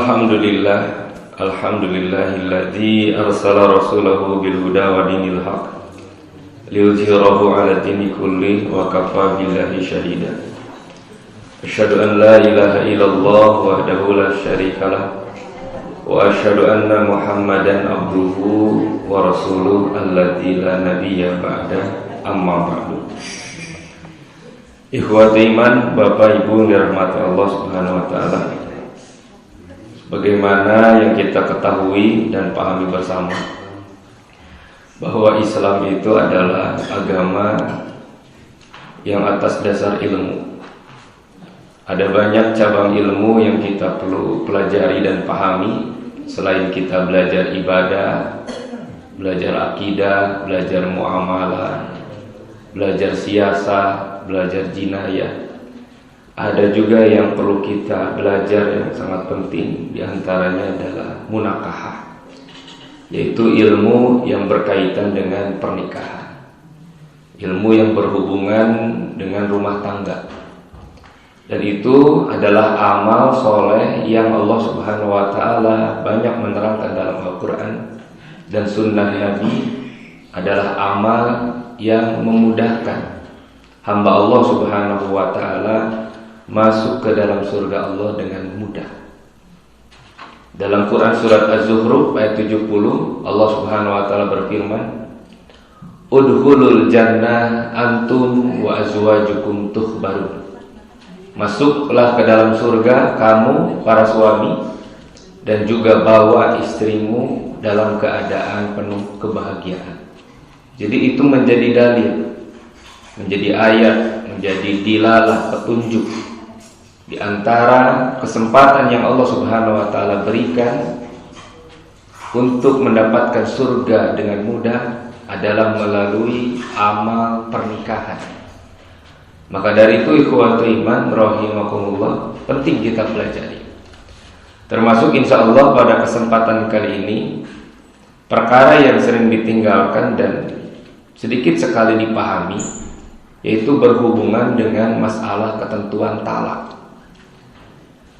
Alhamdulillah, alhamdulillahilladzi arsala rasulahu bil huda wa dinil haq liyudhhirahu 'ala dini kulli wa kafa billahi shahida. Asyhadu an la ilaha illallah wahdahu la syarikalah wa asyhadu anna Muhammadan abduhu wa rasuluhu alladzi la nabiyya ba'da, amma ba'du. Ikhwati iman, Bapak Ibu dirahmati Allah Subhanahu wa taala. Bagaimana yang kita ketahui dan pahami bersama bahwa Islam itu adalah agama yang atas dasar ilmu. Ada banyak cabang ilmu yang kita perlu pelajari dan pahami selain kita belajar ibadah, belajar akidah, belajar muamalah, belajar siasah, belajar jinayah. Ada juga yang perlu kita belajar yang sangat penting, diantaranya adalah munakahah, yaitu ilmu yang berkaitan dengan pernikahan, ilmu yang berhubungan dengan rumah tangga. Dan itu adalah amal soleh yang Allah Subhanahu wa ta'ala banyak menerangkan dalam Al-Quran dan sunnah Nabi, adalah amal yang memudahkan hamba Allah Subhanahu wa ta'ala masuk ke dalam surga Allah dengan mudah. Dalam Quran surat Az-Zukhruf ayat 70, Allah Subhanahu wa taala berfirman, "Udkhulul jannah antum wa azwajukum tukhbarun." Masuklah ke dalam surga kamu para suami dan juga bawa istrimu dalam keadaan penuh kebahagiaan. Jadi itu menjadi dalil, menjadi ayat, menjadi dilalah, petunjuk di antara kesempatan yang Allah Subhanahu wa taala berikan untuk mendapatkan surga dengan mudah adalah melalui amal pernikahan. Maka dari itu ikhwatul iman rahimakumullah, penting kita pelajari. Termasuk insyaallah pada kesempatan kali ini perkara yang sering ditinggalkan dan sedikit sekali dipahami, yaitu berhubungan dengan masalah ketentuan talak.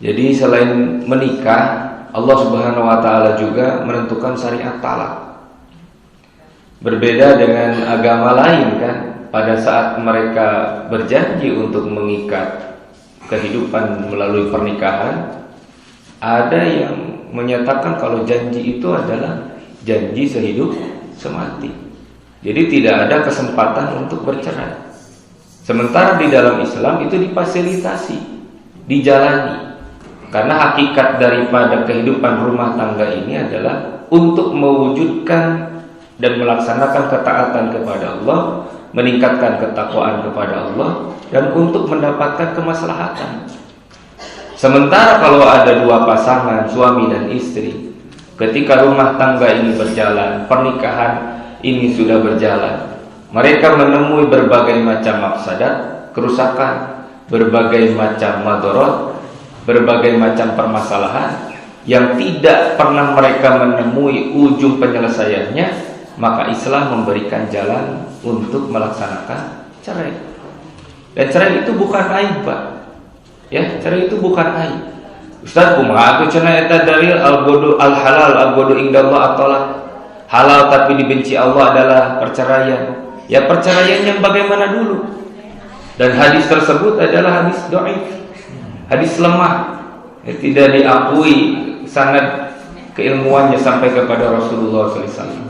Jadi selain menikah, Allah Subhanahu wa taala juga menentukan syariat talak. Berbeda dengan agama lain kan, pada saat mereka berjanji untuk mengikat kehidupan melalui pernikahan, ada yang menyatakan kalau janji itu adalah janji sehidup semati. Jadi tidak ada kesempatan untuk bercerai. Sementara di dalam Islam itu difasilitasi, dijalani. Karena hakikat daripada kehidupan rumah tangga ini adalah untuk mewujudkan dan melaksanakan ketaatan kepada Allah, meningkatkan ketakwaan kepada Allah, dan untuk mendapatkan kemaslahatan. Sementara kalau ada dua pasangan, suami dan istri, ketika rumah tangga ini berjalan, pernikahan ini sudah berjalan, mereka menemui berbagai macam mafsadat, kerusakan, berbagai macam madharat, berbagai macam permasalahan yang tidak pernah mereka menemui ujung penyelesaiannya, maka Islam memberikan jalan untuk melaksanakan cerai. Dan cerai itu bukan aib, Pak. Ya, cerai itu bukan aib. Ustaz, kumaha atuh cenah eta dalil al-ghudu al-halal al-ghudu indallah at-talaq. Halal tapi dibenci Allah adalah perceraian. Ya, perceraian yang bagaimana dulu? Dan hadis tersebut adalah hadis dhaif. Hadis lemah, tidak diakui sanad keilmuannya sampai kepada Rasulullah SAW.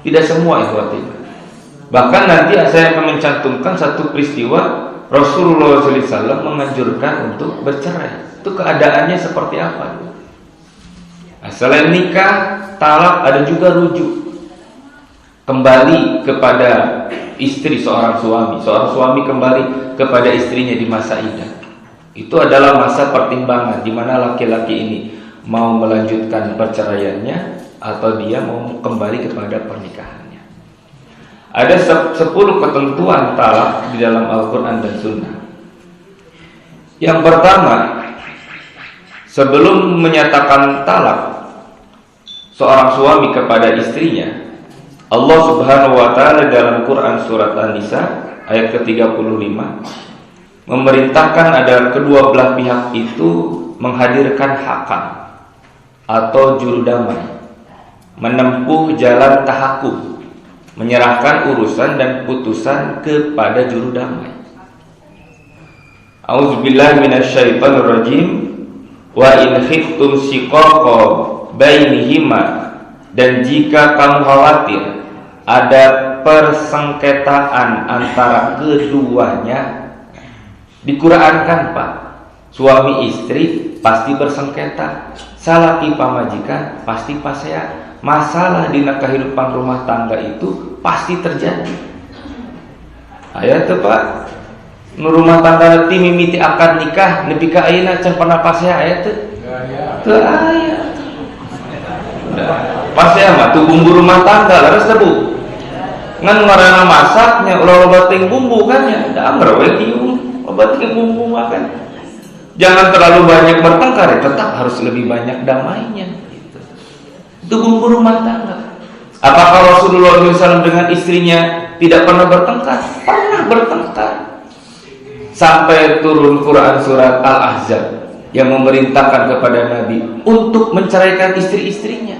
Tidak semua ikhwati. Bahkan nanti saya akan mencantumkan satu peristiwa Rasulullah SAW menganjurkan untuk bercerai. Itu keadaannya seperti apa? Nah, selain nikah, talak, ada juga rujuk. Kembali kepada istri seorang suami kembali kepada istrinya di masa idah. Itu adalah masa pertimbangan di mana laki-laki ini mau melanjutkan perceraiannya atau dia mau kembali kepada pernikahannya. Ada 10 ketentuan talak di dalam Al-Quran dan Sunnah. Yang pertama, sebelum menyatakan talak seorang suami kepada istrinya, Allah Subhanahu wa ta'ala dalam Quran surat An-Nisa ayat ke-35 memerintahkan agar kedua belah pihak itu menghadirkan hakam atau juru damai, menempuh jalan tahakum, menyerahkan urusan dan putusan kepada juru damai. A'udzubillahi minasyaitonirrajim. Wa in khiftum shiqaqa bainihima, dan jika kamu khawatir ada persengketaan antara keduanya. Di Quran kan Pak, suami istri pasti bersengketa, salaki pamajikan pasti pasea, masalah di kehidupan rumah tangga itu pasti terjadi. Aya teh Pak, nu rumah tangga ti mimiti akad nikah nepi ka ayeuna can pernah pasea aya teh? Teu aya. Pasea mah tuh bumbu rumah tangga laras teh Bu. Ngan ngaranna masaknya ulah-ulah ting bumbu kan ya, da amr we tiung, loba ting bumbu makan. Jangan terlalu banyak bertengkar, ya, tetap harus lebih banyak damainya. Itu bumbu rumah tangga. Apakah Rasulullah SAW dengan istrinya tidak pernah bertengkar? Pernah bertengkar. Sampai turun Quran surat Al-Ahzab yang memerintahkan kepada Nabi untuk menceraikan istri-istrinya.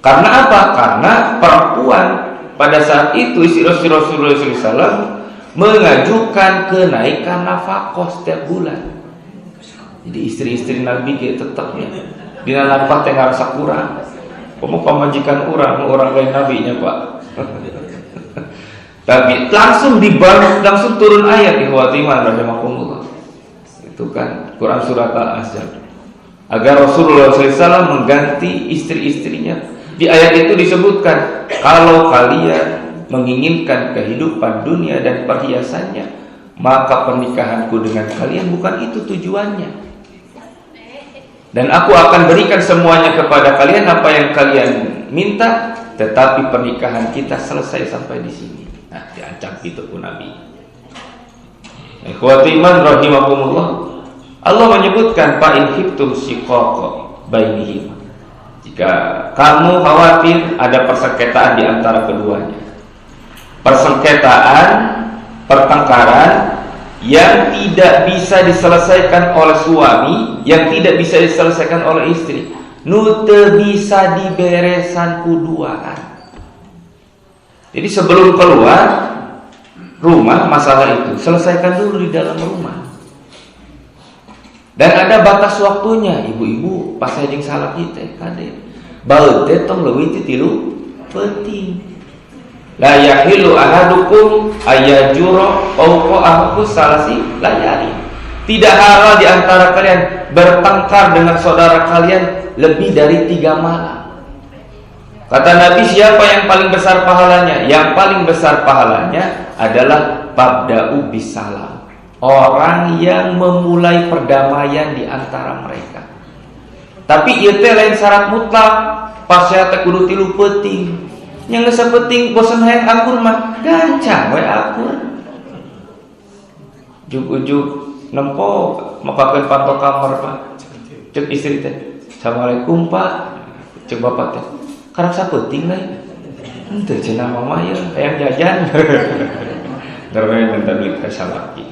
Karena apa? Karena perempuan pada saat itu istri Rasulullah SAW mengajukan kenaikan nafkah setiap bulan. Jadi istri-istri Nabi kita tetap ya dina nafkah teh ngarasa kurang. Komo pamajikan orang lain nabinya Pak. Tapi langsung dibalas, langsung turun ayat ikhwati iman rahimakumullah. Itu kan Quran surat Al-Ahzab. Agar Rasulullah SAW mengganti istri-istrinya. Di ayat itu disebutkan, kalau kalian menginginkan kehidupan dunia dan perhiasannya, maka pernikahanku dengan kalian bukan itu tujuannya. Dan aku akan berikan semuanya kepada kalian apa yang kalian minta, tetapi pernikahan kita selesai sampai di sini. Nah, diancam itu pun Nabi. Ikhwati iman rahimakumullah. Allah menyebutkan fa in khiftum shiqaqa bainihim. Jika kamu khawatir ada persengketaan di antara keduanya. Persengketaan, pertengkaran yang tidak bisa diselesaikan oleh suami, yang tidak bisa diselesaikan oleh istri, nu teu bisa diberesan kuduaan. Jadi sebelum keluar rumah masalah itu selesaikan dulu di dalam rumah. Dan ada batas waktunya, ibu-ibu pas jeung salaki teh kade. Baeut teh tong leuwih ti 3 penting. La yahilu ahadukum ayajura fawqa salasi layali. Tidak halal di antara kalian bertengkar dengan saudara kalian lebih dari 3 malam. Kata Nabi, siapa yang paling besar pahalanya? Yang paling besar pahalanya adalah pabda'u bisalam. Orang yang memulai perdamaian di antara mereka. Tapi ieu teh lain syarat mutlak. Pasea teh kudu 3 penting. Yang sepenting bosan hayang akur mah gancang we akur. Juk-juk nempo makakeun panto kamar Pak. Cek istri teh, "Assalamualaikum Pak." Cek bapak teh, "Karang sapenting lain." Henteu cenah mama ya, hayang jajan. Terus minta duit ka salaki.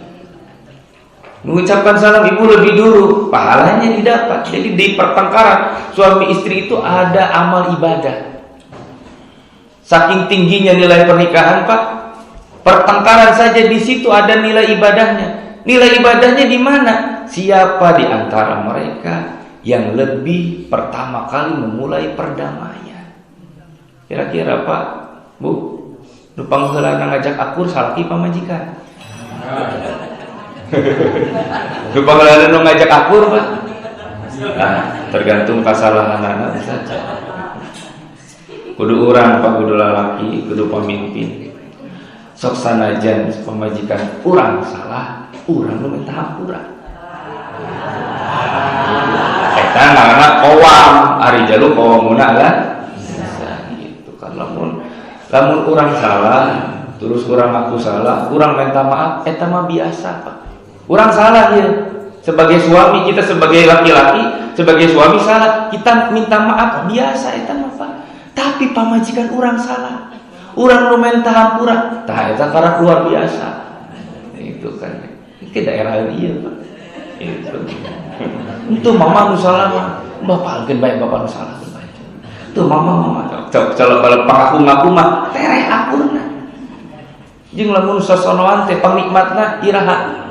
Mengucapkan salam ibu lebih dulu, pahalanya didapat. Jadi di pertengkaran suami istri itu ada amal ibadah. Saking tingginya nilai pernikahan Pak, pertengkaran saja di situ ada nilai ibadahnya. Nilai ibadahnya di mana? Siapa di antara mereka yang lebih pertama kali memulai perdamaian? Kira-kira Pak, Bu, nu pangheulana ngajak akur salaki pamajikan. Nu pangheulana nu ngajak akur Pak. Nah, tergantung kasalahanana saja. Kudu urang Pak, kudu lalaki, kudu pemimpin. Sok sanajan pemajikan urang salah, urang nu minta hampura. Eta ngaranna qawam, ari jalu qawamuna lah. Gitu kan lamun urang salah, terus urang aku salah, urang minta maaf, eta mah biasa Pak. Urang salah ya. Sebagai suami, kita sebagai laki-laki, sebagai suami salah, kita minta maaf biasa eta mah Pak. Tapi pamajikan orang salah, orang lumayan tahampura, tah eta karena luar biasa. Itu kan ke daerah dia Pak. Itu. Itu mama nu salah bapak alkeun bae bapak nu salah bae. Tuh mama kalau pangaku-ngaku mah tereh akunna. Jeung lamun sosonoan teh pangnikmatna iraha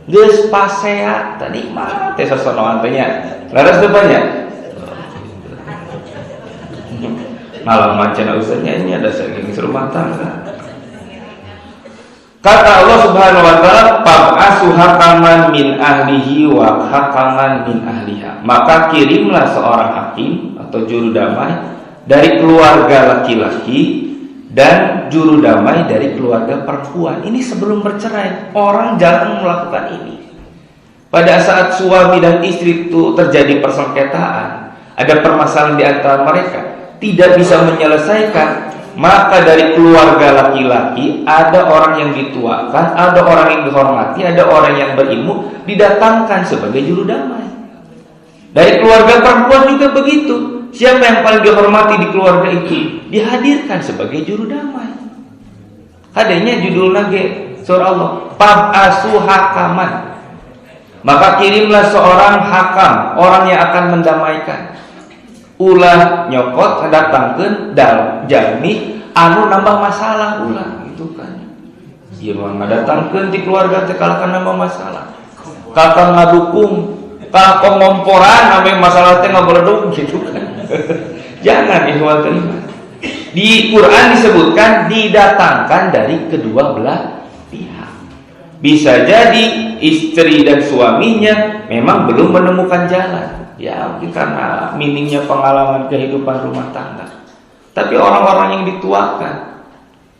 geus pasea teh nikmat teh sosonoan teh nya. Laras teu banyak. Malam macana usahanya ini ada saking rumah tangga. Kata Allah Subhanahu wa taala, "Fab'asu hakaman min ahlihi wa hakaman min ahliha." Maka kirimlah seorang hakim atau juru damai dari keluarga laki-laki dan juru damai dari keluarga perempuan. Ini sebelum bercerai, orang jangan melakukan ini. Pada saat suami dan istri itu terjadi persengketaan, ada permasalahan di antara mereka, tidak bisa menyelesaikan, maka dari keluarga laki-laki ada orang yang dituakan, ada orang yang dihormati, ada orang yang berilmu, didatangkan sebagai juru damai. Dari keluarga perempuan juga begitu. Siapa yang paling dihormati di keluarga itu dihadirkan sebagai juru damai. Adanya judulnya surah Allah, "Fab'asu hakaman." Maka kirimlah seorang hakam, orang yang akan mendamaikan. Ulah nyokot datangkeun jalmi anu nambah masalah ulah gitu kan. Ieu mah ngadatangkeun di keluarga teh kalakan nambah masalah. Kakang ngadukung, kakang ngomporan ame masalah teh ngabeledug gitu kan. Jangan ikhwatul iman. Di Quran disebutkan didatangkan dari kedua belah pihak. Bisa jadi istri dan suaminya memang belum menemukan jalan. Ya mungkin karena minimnya pengalaman kehidupan rumah tangga. Tapi orang-orang yang dituakan,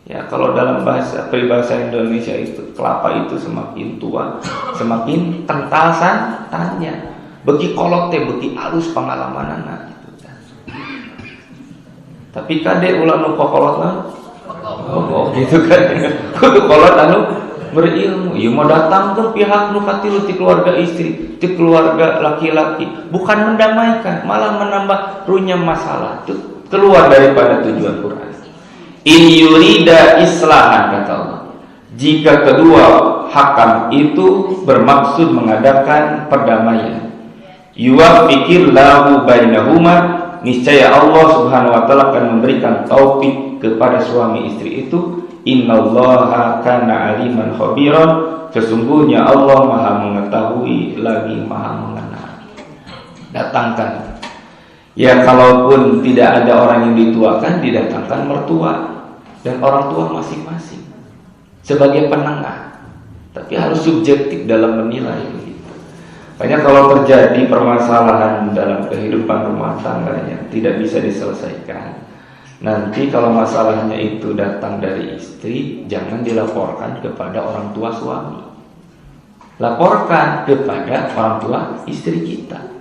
ya kalau dalam peribahasa Indonesia itu kelapa itu semakin tua semakin kental santannya. Beki kolot teh beki alus pengalamanana gitu kan. Tapi kade ulah nu kokolotna oh gitu kan. Kudu kolot anu berilmu. Ieu mah datangkeun pihak nu katilu ti keluarga istri, ti keluarga laki-laki, bukan mendamaikan, malah menambah runyam masalah. Itu keluar daripada tujuan Quran. In yurida islahan, kata Allah. Jika kedua hakam itu bermaksud mengadakan perdamaian, yuwaffiqir lahu bainahuma, niscaya Allah Subhanahu wa taala akan memberikan taufik kepada suami istri itu. Innallaha kana aliman khabiran, sesungguhnya Allah Maha mengetahui lagi Maha mengenal. Datangkan. Ya kalaupun tidak ada orang yang dituakan, didatangkan mertua dan orang tua masing-masing sebagai penengah. Tapi harus subjektif dalam menilai begitu. Makanya kalau terjadi permasalahan dalam kehidupan rumah tangganya tidak bisa diselesaikan, nanti kalau masalahnya itu datang dari istri, jangan dilaporkan kepada orang tua suami. Laporkan kepada orang tua istri kita.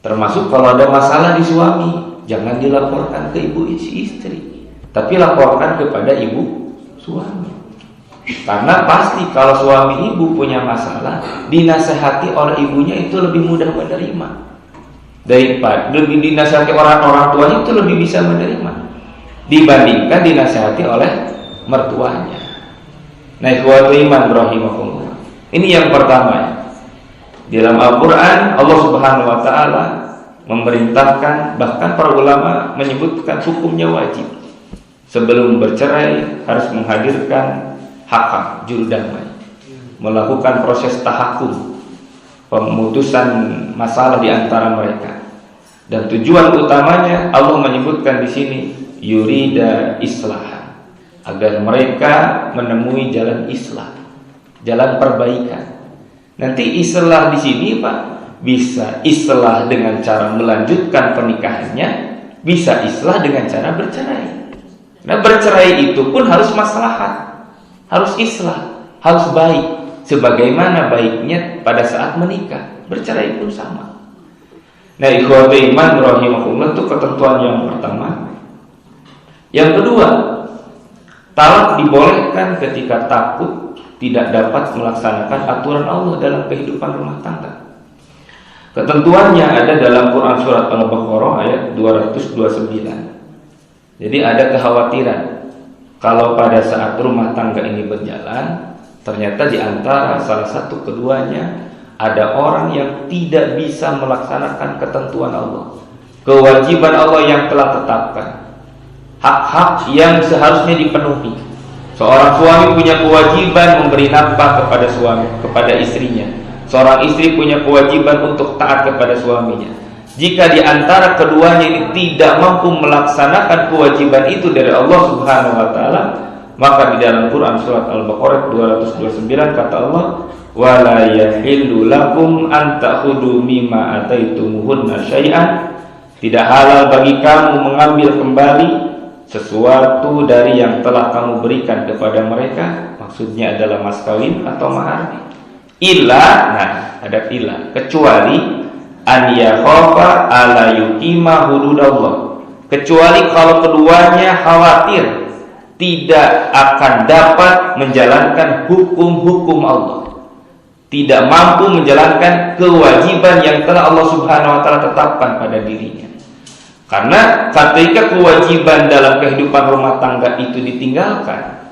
Termasuk kalau ada masalah di suami, jangan dilaporkan ke ibu istri, tapi laporkan kepada ibu suami. Karena pasti kalau suami ibu punya masalah, dinasehati oleh ibunya itu lebih mudah menerima. Daripada lebih dinasihati orang tuanya itu lebih bisa menerima dibandingkan dinasihati oleh mertuanya. Nah, ikhwatul iman rahimakumullah. Ini yang pertama ya. Di dalam Al-Quran Allah Subhanahu wa taala memerintahkan, bahkan para ulama menyebutkan hukumnya wajib. Sebelum bercerai harus menghadirkan hakam, juru damai, melakukan proses tahakum, pemutusan masalah di antara mereka. Dan tujuan utamanya Allah menyebutkan di sini yurida islahan, agar mereka menemui jalan islah, jalan perbaikan. Nanti islah di sini Pak, bisa islah dengan cara melanjutkan pernikahannya, bisa islah dengan cara bercerai. Nah, bercerai itu pun harus maslahat, harus islah, harus baik, sebagaimana baiknya pada saat menikah. Bercerai pun sama. Nah, ikhwatul iman rahimakumullah, itu ketentuan yang pertama. Yang kedua, talak dibolehkan ketika takut tidak dapat melaksanakan aturan Allah dalam kehidupan rumah tangga. Ketentuannya ada dalam Quran surat Al-Baqarah ayat 229. Jadi ada kekhawatiran kalau pada saat rumah tangga ini berjalan, ternyata di antara salah satu keduanya ada orang yang tidak bisa melaksanakan ketentuan Allah, kewajiban Allah yang telah tetapkan, hak-hak yang seharusnya dipenuhi. Seorang suami punya kewajiban memberi nafkah kepada istrinya. Seorang istri punya kewajiban untuk taat kepada suaminya. Jika di antara keduanya ini tidak mampu melaksanakan kewajiban itu dari Allah Subhanahu wa taala, maka di dalam Quran surat Al-Baqarah 229 kata Allah, wala yahillu lakum an ta'khudhu mimma ataitumuhunna syai'an. Tidak halal bagi kamu mengambil kembali sesuatu dari yang telah kamu berikan kepada mereka. Maksudnya adalah mas kawin atau mahar. Illa, nah ada illa, kecuali an yakhafa ala yuqima hududallah, kecuali kalau keduanya khawatir tidak akan dapat menjalankan hukum-hukum Allah, tidak mampu menjalankan kewajiban yang telah Allah Subhanahu wa taala tetapkan pada dirinya. Karena ketika kewajiban dalam kehidupan rumah tangga itu ditinggalkan,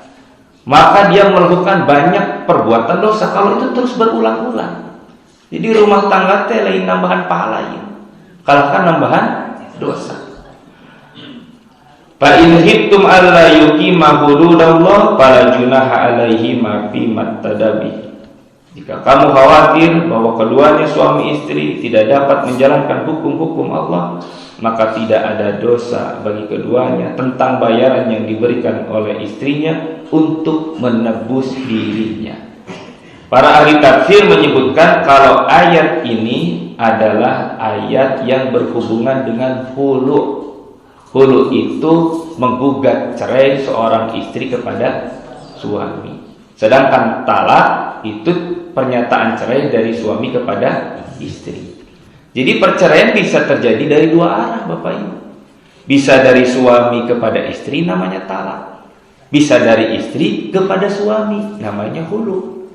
maka dia melakukan banyak perbuatan dosa kalau itu terus berulang-ulang. Jadi rumah tangga teh lain nambahan pahala ya, kalahkan nambahan dosa. Fa in hittum alla yuqima hududallah fala junaha alaihi ma fi mattadabi. Jika kamu khawatir bahwa keduanya suami istri tidak dapat menjalankan hukum-hukum Allah, maka tidak ada dosa bagi keduanya tentang bayaran yang diberikan oleh istrinya untuk menebus dirinya. Para ahli tafsir menyebutkan kalau ayat ini adalah ayat yang berhubungan dengan hulu. Hulu itu menggugat cerai seorang istri kepada suami. Sedangkan talak itu pernyataan cerai dari suami kepada istri. Jadi perceraian bisa terjadi dari dua arah, Bapak Ibu. Bisa dari suami kepada istri, namanya talak. Bisa dari istri kepada suami, namanya hulu.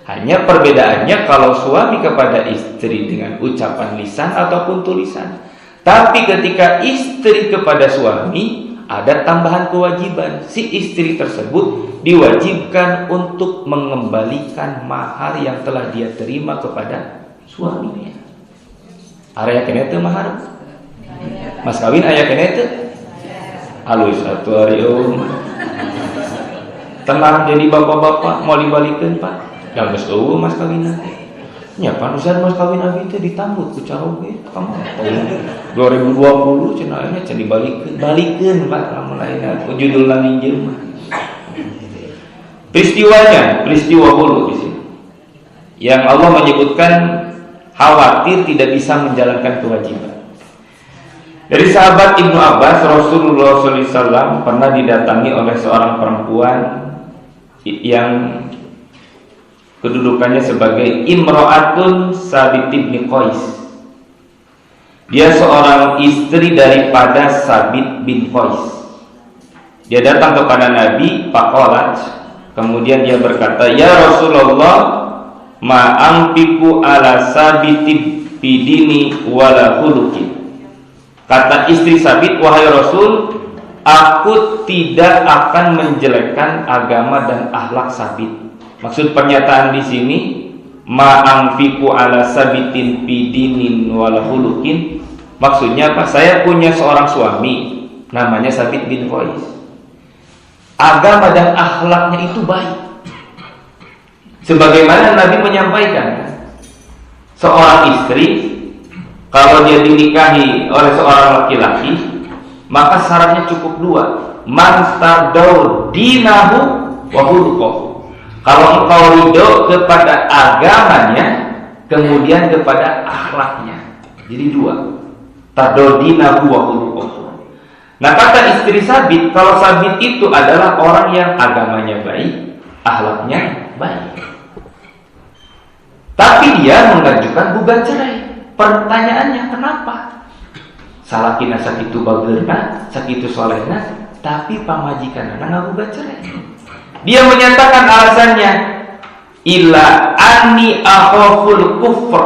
Hanya perbedaannya kalau suami kepada istri dengan ucapan lisan ataupun tulisan. Tapi ketika istri kepada suami, ada tambahan kewajiban. Si istri tersebut diwajibkan untuk mengembalikan mahar yang telah dia terima kepada suaminya. Area kena itu mahar. Mas kawin aya kena itu. Halus atuh ari tenang jadi bapak-bapak mau dibalikin Pak. Dan geus eueuh mas kawin. Nya panusan mas kawin abi teh ditambut ku caroge kamu tahun 2020 cenah nya can dibalikeun Pak lamun lain judulna ninjeun mah. Peristiwa hulu di sini. Yang Allah menyebutkan khawatir tidak bisa menjalankan kewajiban. Dari sahabat Ibnu Abbas, Rasulullah SAW pernah didatangi oleh seorang perempuan yang kedudukannya sebagai Imro'atun Sabit bin Qais. Dia seorang istri daripada Sabit bin Qais. Dia datang kepada Nabi, faqalat, kemudian dia berkata, "Ya Rasulullah, ma anfiqu ala Sabit bidini wala khuluqi." Kata istri Sabit, "Wahai Rasul, aku tidak akan menjelekkan agama dan akhlak Sabit." Maksud pernyataan di sini, ma anfiqu ala Sabitin bidinin wala khuluqin. Maksudnya apa? Saya punya seorang suami namanya Sabit bin Qais. Agama dan akhlaknya itu baik. Sebagaimana Nabi menyampaikan, seorang istri kalau dia dinikahi oleh seorang laki-laki, maka syaratnya cukup dua. Man tardau dinahu wa khuluquhu. Kalau engkau ridho kepada agamanya, kemudian kepada akhlaknya. Jadi dua. Tardau dinahu wa khuluquhu. Nah, kata istri Sabit, kalau Sabit itu adalah orang yang agamanya baik, akhlaknya baik. Tapi dia mengajukan gugat cerai. Pertanyaannya kenapa? Salakina sakitu bageurna, sakitu solehna, tapi pamajikanna ngagugat cerai. Dia menyatakan alasannya, illa anni akhaful kufr.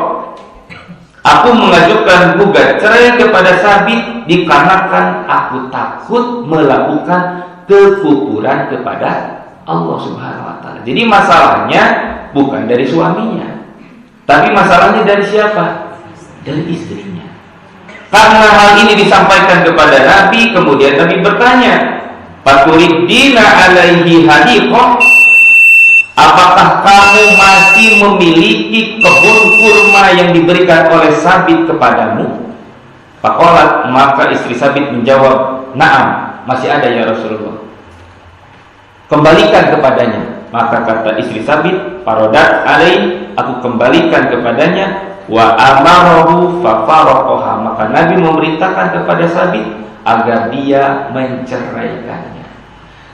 Aku mengajukan gugat cerai kepada Sabit dikarenakan aku takut melakukan kekufuran kepada Allah Subhanahu wa taala. Jadi masalahnya bukan dari suaminya. Tapi masalahnya dari siapa? Dari istrinya. Karena hal ini disampaikan kepada Nabi, kemudian Nabi bertanya, "Faturiddina alaihi hadiqah?" Apakah kamu masih memiliki kebun kurma yang diberikan oleh Sabit kepadamu? Faqalat, maka istri Sabit menjawab, "Na'am, masih ada ya Rasulullah." Kembalikan kepadanya. Maka kata istri Sabit, "Farodat alaih, aku kembalikan kepadanya." Wa amarahu fafaraqaha, maka Nabi memerintahkan kepada Sabit agar dia menceraikannya.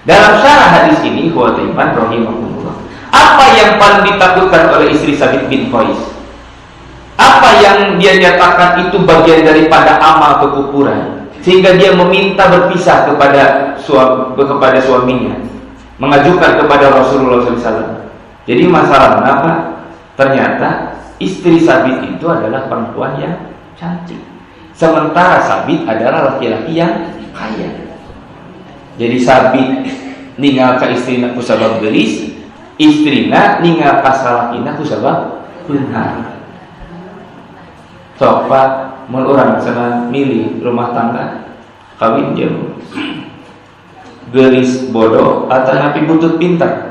Dalam syarah hadis ini, Huwaiman rahimahullah, apa yang paling ditakutkan oleh istri Sabit bin Qais? Apa yang dia nyatakan itu bagian daripada amal kekufuran, sehingga dia meminta berpisah kepada suaminya, mengajukan kepada Rasulullah SAW. Jadi masalah apa? Ternyata istri Sabit itu adalah perempuan yang cantik, sementara Sabit adalah laki-laki yang kaya. Jadi Sabit ninggal ka istrina ku sabab geulis, istrina ninggal ka salakina ku sabab beunghar. Sok Pak, mun urang cenah milih rumah tangga kawin jeung geulis bodoh atau napi butut pintar?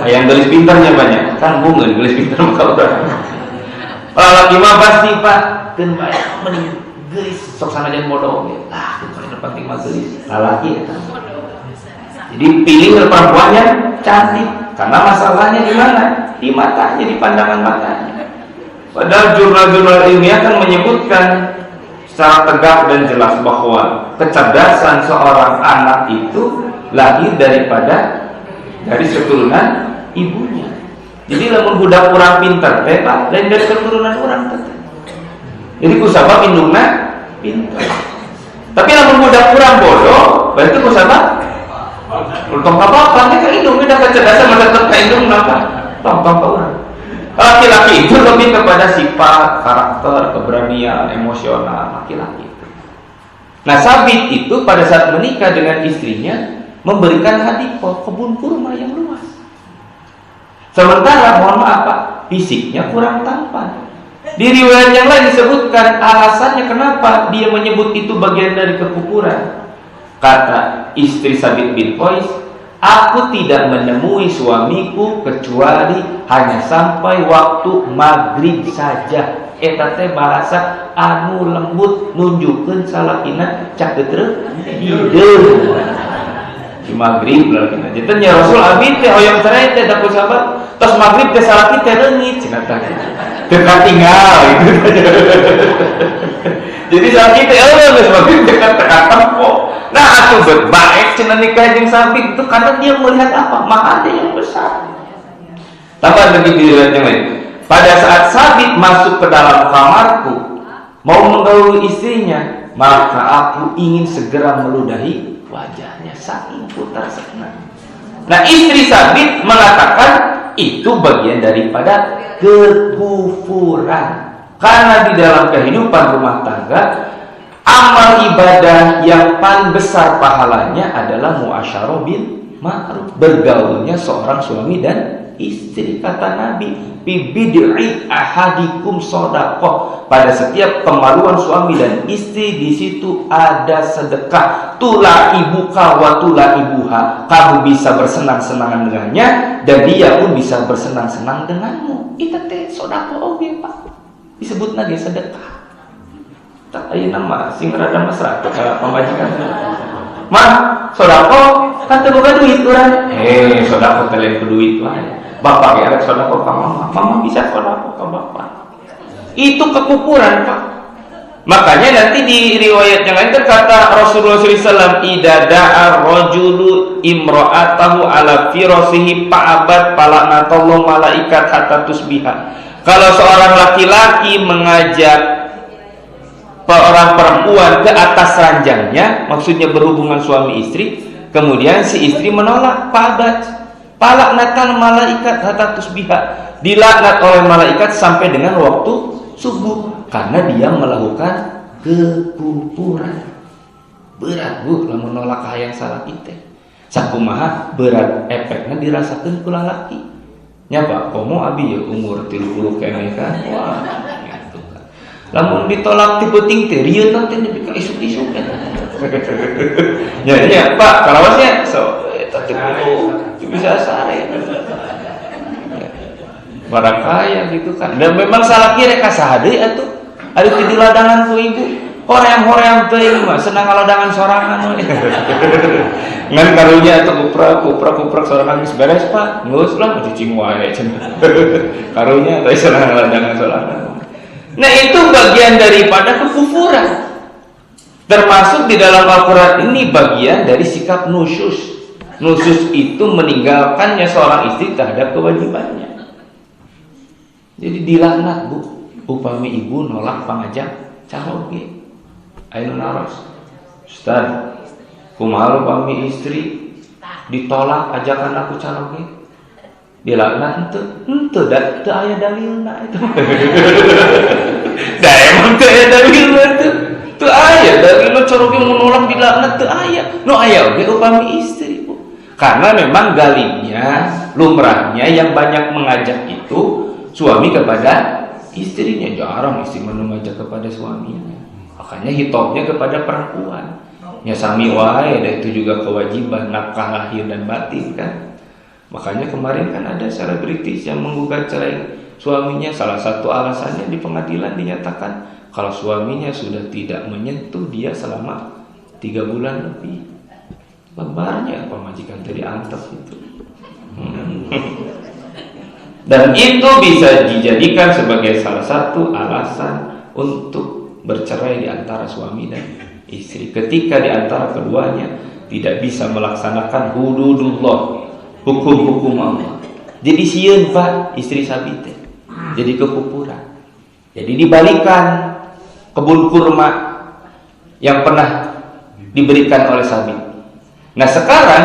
Yang gelis pintarnya banyak, kan bungeun gelis pintar maka urang. Laki mah pasti Pak, keun bae mending gelis sok sanajan bodoh ge. Lah, paling penting mah gelis lalaki eta. Jadi pilih perempuan yang cantik, karena masalahnya di mana? Di matanya, di pandangan matanya. Padahal jurnal-jurnal ilmiah kan menyebutkan secara tegak dan jelas bahwa kecerdasan seorang anak itu lahir dari keturunan ibunya. Jadi lamun budak kurang pintar teh Pak, lain dari keturunan orang teh. Jadi kusabab indungna pintar. Tapi lamun budak kurang bodoh, berarti kusabab untung apa-apa teh indungna dapat kecerdasan masa ka indung napa? Tong-tong ka urang. Laki-laki itu lebih kepada sifat, karakter, keberanian, emosional laki-laki itu. Nah, Sabit itu pada saat menikah dengan istrinya memberikan hadiah kebun kurma yang luas. Sementara mohon maaf Pak, fisiknya kurang tampan. Di riwayat yang lain disebutkan alasannya kenapa dia menyebut itu bagian dari kekufuran. Kata istri Sabit bin Qais, "Aku tidak menemui suamiku kecuali hanya sampai waktu maghrib saja." Eta teh bahasa anu lembut nunjukkeun salakina cak teu hideung. Di maghrib lalakina. Jadi nya Rasul abi teh hoyong cerai teh da ku sahabat, tos maghrib teh salaki teh reungit cenah teh. Teu katinggal gitu. Jadi salaki teh geus maghrib teh ka tempo. Nah, atuh baik cenah nikah jeung Sabit itu karena dia melihat apa? Mahalnya yang besar. Tambah lagi di riwayat yang lain. Pada saat Sabit masuk ke dalam kamarku, mau menggauli istrinya, maka aku ingin segera meludahi wajahnya, saking putar senang. Nah, istri Sabit mengatakan itu bagian daripada kekufuran. Karena di dalam kehidupan rumah tangga, amal ibadah yang paling besar pahalanya adalah muasyarah bil ma'ruf, bergaulnya seorang suami dan istri. Kata Nabi, bibid'i ahadikum shadaqah, pada setiap kemaluan suami dan istri di situ ada sedekah. Tula ibuka wa tula ibuha, kamu bisa bersenang-senangan dengannya dan dia pun bisa bersenang-senang denganmu. Itu teh shadaqah oge Pak, disebut lagi sedekah. Tak aya nama sing rada mesra ka pamajikan. Mah, shadaqah kan teu boga duit urang. Shadaqah teh lain ku duit wae. Bapak ya arek shadaqah ka mama, mama bisa shadaqah ka bapak. Itu kekufuran Pak. Makanya nanti di riwayat yang lain kan kata Rasulullah SAW, "Idza da'a rajulu imra'atahu ala firasihi fa'abat fala'natallahu malaikat hatta tusbiha." Kalau seorang laki-laki mengajak seorang perempuan ke atas ranjangnya, maksudnya berhubungan suami istri, kemudian si istri menolak, fa'abat fala'natal malaikat hatta tusbiha, dilaknat oleh malaikat sampai dengan waktu subuh, karena dia melakukan kekufuran. Berat Bu lamun menolak hayang salah kita. Sakumaha berat efeknya dirasakan ku lalaki. nya Pak komo abi ya umur 30 kene kan wah gitu kan lamun ditolak tipe-ting teh rieun nanti nepi ka isuk-isuk kan ya Pak kalawasnya so eta teh kudu bisa sare barakaya gitu kan dan memang salah kira ka saha deui atuh ari di ladangan ku ibu hoream teuing mah senang ngaladangan sorangan we ngan karunya atuh kuprak sorangan geus beres Pak geus lah cicing wae cenah karunya teh senang ngaladangan sorangan nah itu bagian daripada kekufuran termasuk di dalam Al-Qur'an ini bagian dari sikap nusyus itu meninggalkannya seorang istri terhadap kewajibannya. Jadi dilaknat Bu, upami ibu nolak pangajak caroge. Ayo naros. Ustaz, kumaha upami istri ditolak ajakan aku caroge? Dilaknat henteu da teu aya dalilna itu. Da emang teu aya dalilna teu. Teu aya dalilna caroge mun nolak dilaknat teu aya. Nu aya oge upami istri Bu. Karena memang galibnya, lumrahnya yang banyak mengajak itu suami kepada istrinya, jarang istri mengajak kepada suaminya. Makanya hitopnya kepada perempuan. Ya sami wae, dan itu juga kewajiban nafkah lahir dan batin kan. Makanya kemarin kan ada selebritis yang menggugat cerai suaminya. Salah satu alasannya di pengadilan dinyatakan kalau suaminya sudah tidak menyentuh dia selama 3 bulan lebih. Lebarnya pemajikan tadi antep itu. Dan itu bisa dijadikan sebagai salah satu alasan untuk bercerai di antara suami dan istri. Ketika di antara keduanya tidak bisa melaksanakan hududullah, hukum-hukum Allah. Jadi sieun Pak istri sabite. Jadi kekufuran. Jadi dibalikan kebun kurma yang pernah diberikan oleh sabit. Nah sekarang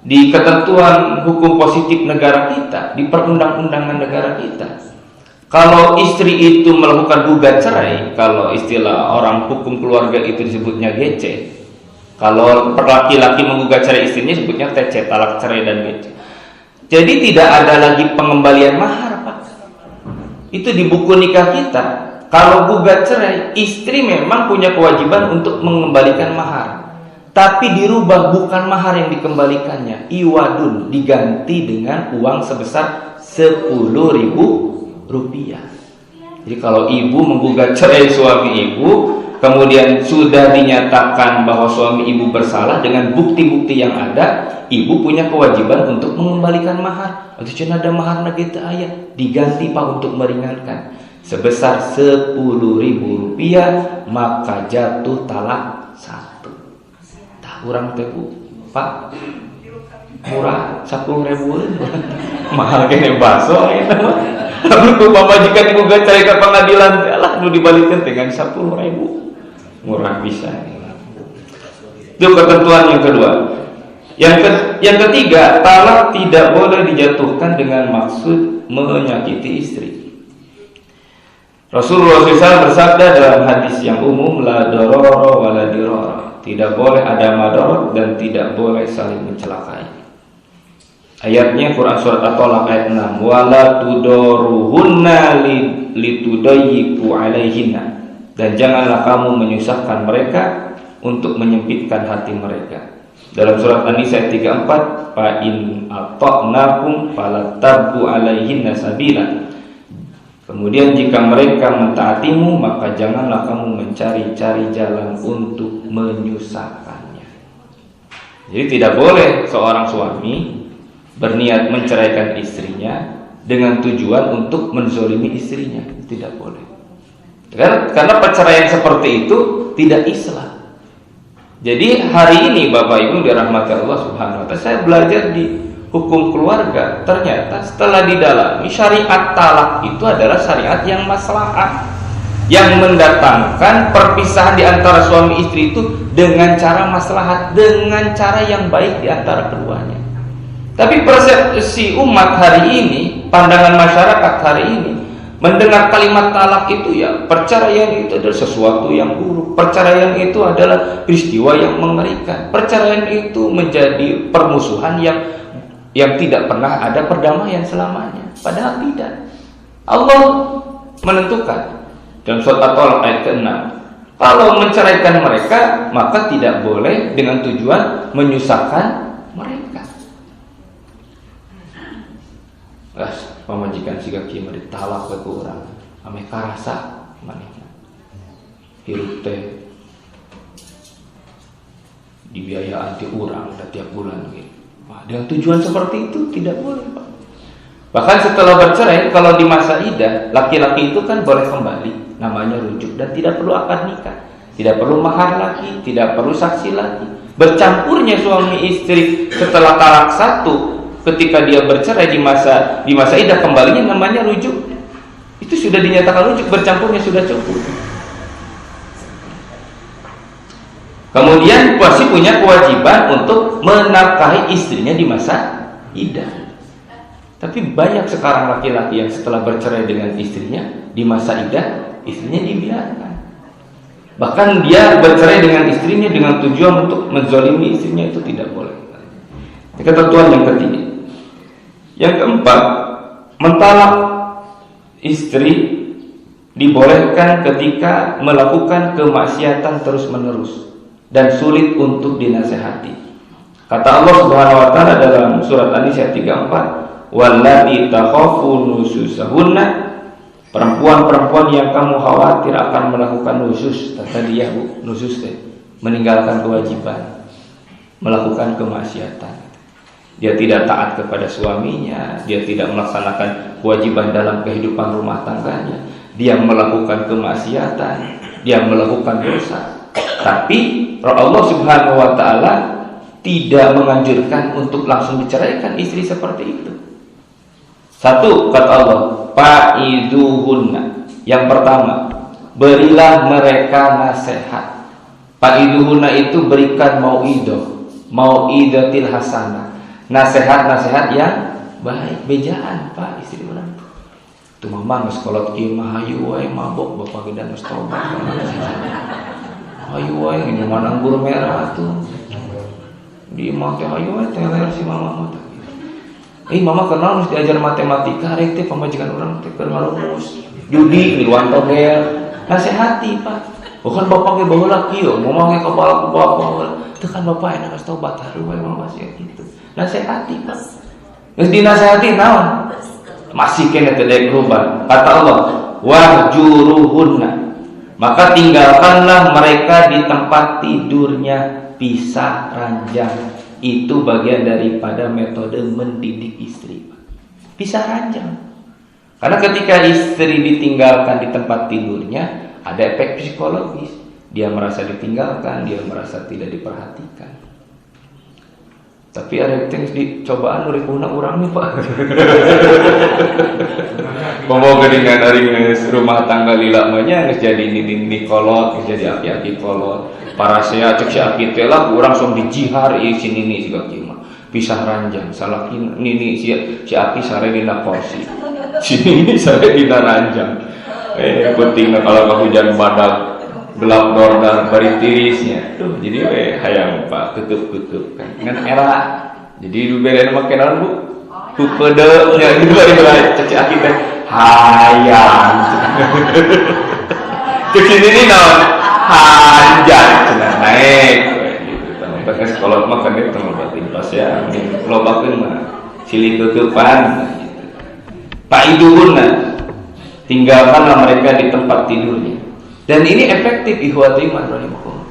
di ketentuan hukum positif negara kita, di perundang-undangan negara kita, kalau istri itu melakukan gugat cerai, kalau istilah orang hukum keluarga itu disebutnya GC, kalau laki-laki menggugat cerai istrinya disebutnya TC, talak cerai dan GC. Jadi tidak ada lagi pengembalian mahar Pak. Itu di buku nikah kita. Kalau gugat cerai, istri memang punya kewajiban untuk mengembalikan mahar. Tapi dirubah bukan mahar yang dikembalikannya, iwadun, diganti dengan uang sebesar 10.000 rupiah. Jadi kalau ibu menggugat cerai suami ibu, kemudian sudah dinyatakan bahwa suami ibu bersalah dengan bukti-bukti yang ada, ibu punya kewajiban untuk mengembalikan mahar. Atau cina ada mahar nagita ayat, diganti Pak untuk meringankan sebesar 10.000 rupiah, maka jatuh talak 1. Kurang tebu Pak murah 10.000 mahal kene baso itu mah lamun ku pamajikan gugat cerai ke pengadilan lah nu dibalikkeun dengan 10.000 murah bisa. Itu ketentuan yang kedua. Yang ketiga, talak tidak boleh dijatuhkan dengan maksud menyakiti istri. Rasulullah SAW bersabda dalam hadis yang umum, la darara wa la dirara. Tidak boleh ada madarat dan tidak boleh saling mencelakai. Ayatnya Quran surat At-Talaq ayat 6. Wala tudaruhunna litudayyiqu alaihinna. Dan janganlah kamu menyusahkan mereka untuk menyempitkan hati mereka. Dalam surat An-Nisa ayat 34, fa in ata'nakum fala tabghu alaihinna sabila. Kemudian jika mereka mentaatimu, maka janganlah kamu mencari-cari jalan untuk menyusahkannya. Jadi tidak boleh seorang suami berniat menceraikan istrinya dengan tujuan untuk menzolimi istrinya. Tidak boleh. Karena perceraian seperti itu tidak Islam. Jadi hari ini Bapak Ibu dirahmati Allah Subhanahu wa taala, saya belajar di hukum keluarga, ternyata setelah didalami syariat talak itu adalah syariat yang maslahat, yang mendatangkan perpisahan di antara suami istri itu dengan cara maslahat, dengan cara yang baik di antara keduanya. Tapi persepsi umat hari ini, pandangan masyarakat hari ini, mendengar kalimat talak itu ya perceraian itu adalah sesuatu yang buruk, perceraian itu adalah peristiwa yang mengerikan, perceraian itu menjadi permusuhan yang tidak pernah ada perdamaian selamanya. Padahal tidak. Allah menentukan dalam surat At-Talaq ayat ke-6, kalau menceraikan mereka maka tidak boleh dengan tujuan menyusahkan mereka. Pamajikan siga kieu ditalak ke urang, ame karasa manehna. Hirup teh dibiayaan ti urang tiap bulan gitu. Nah, dengan tujuan seperti itu tidak boleh, Pak. Bahkan setelah bercerai, kalau di masa iddah, laki-laki itu kan boleh kembali, namanya rujuk, dan tidak perlu akad nikah, tidak perlu mahar lagi, tidak perlu saksi lagi. Bercampurnya suami istri setelah talak satu, ketika dia bercerai di masa iddah, kembalinya namanya rujuk. Itu sudah dinyatakan rujuk, bercampurnya sudah cukup. Kemudian masih punya kewajiban untuk menafkahi istrinya di masa iddah. Tapi banyak sekarang laki-laki yang setelah bercerai dengan istrinya di masa iddah, istrinya dibiarkan. Bahkan dia bercerai dengan istrinya dengan tujuan untuk menzalimi istrinya, itu tidak boleh. Ini ketentuan yang ketiga. Yang keempat, mentalak istri dibolehkan ketika melakukan kemaksiatan terus-menerus dan sulit untuk dinasehati. Kata Allah Subhanahu wa taala dalam surat An-Nisa 34, "Wallati takhafu nususahunna", perempuan-perempuan yang kamu khawatir akan melakukan nusus, tadi ya Bu, nusus teh meninggalkan kewajiban, melakukan kemaksiatan. Dia tidak taat kepada suaminya, dia tidak melaksanakan kewajiban dalam kehidupan rumah tangganya, dia melakukan kemaksiatan, dia melakukan dosa. Tapi Allah Subhanahu wa taala tidak menganjurkan untuk langsung diceraikan istri seperti itu. Satu, kata Allah, fa'iduhunna. Yang pertama, berilah mereka nasihat. Fa'iduhunna itu berikan mau'idatil hasanah. Nasihat-nasihat yang baik, bejaan Pak istri orang. Tuh mama geus kolot kieu mah hayu wae mabok bapak gedan geus tobat. Hayu wae ini mana anggur merah tuh. Di mah teh hayu wae teler si mama mah. Mama kenal harus diajar matematika, rek teh pamajikan orang teh keur ngarumus. Judi miluan togel. Nasihati, Pak. Bukan bapak ge baheula kieu, mama ge kepala ku bapak. Teu kan bapak enak geus tobat haru wae mama sih gitu. Nasihati, Pak. Geus dinasihati naon? Masih kena tidak berubah. Kata Allah, wahjuruhunna. Maka tinggalkanlah mereka di tempat tidurnya, pisah ranjang. Itu bagian daripada metode mendidik istri. Pisah ranjang. Karena ketika istri ditinggalkan di tempat tidurnya, ada efek psikologis. Dia merasa ditinggalkan, dia merasa tidak diperhatikan. Tapi ada yang dicobaan uripuna urang nih Pak. Ngomong dengan dari rumah tangga lila manya geus jadi nini kolot, geus jadi aki-aki kolot. Para saya cek si aki teh lah urang sok dijihar ieu si nini siga kieu mah. Pisah ranjang, salah nini si aki sare dina kursi. Si nini sare dina ranjang. Pentingna kalau hujan badak gelap dordan bari tirisnya tuh jadi hayang Pak keutup-keutup kan ngan era jadi dibere nama kenalan Bu kupede nya gitu bari ceci aki teh hayang cek ini naon hanjat cenah naik gitu pakai sekolah mah kan itu berarti pas ya lobakeun mah silih keutupan gitu Pak iduruna tinggalkanlah mereka di tempat tidurnya. Dan ini efektif ikhwati iman rahimahullah.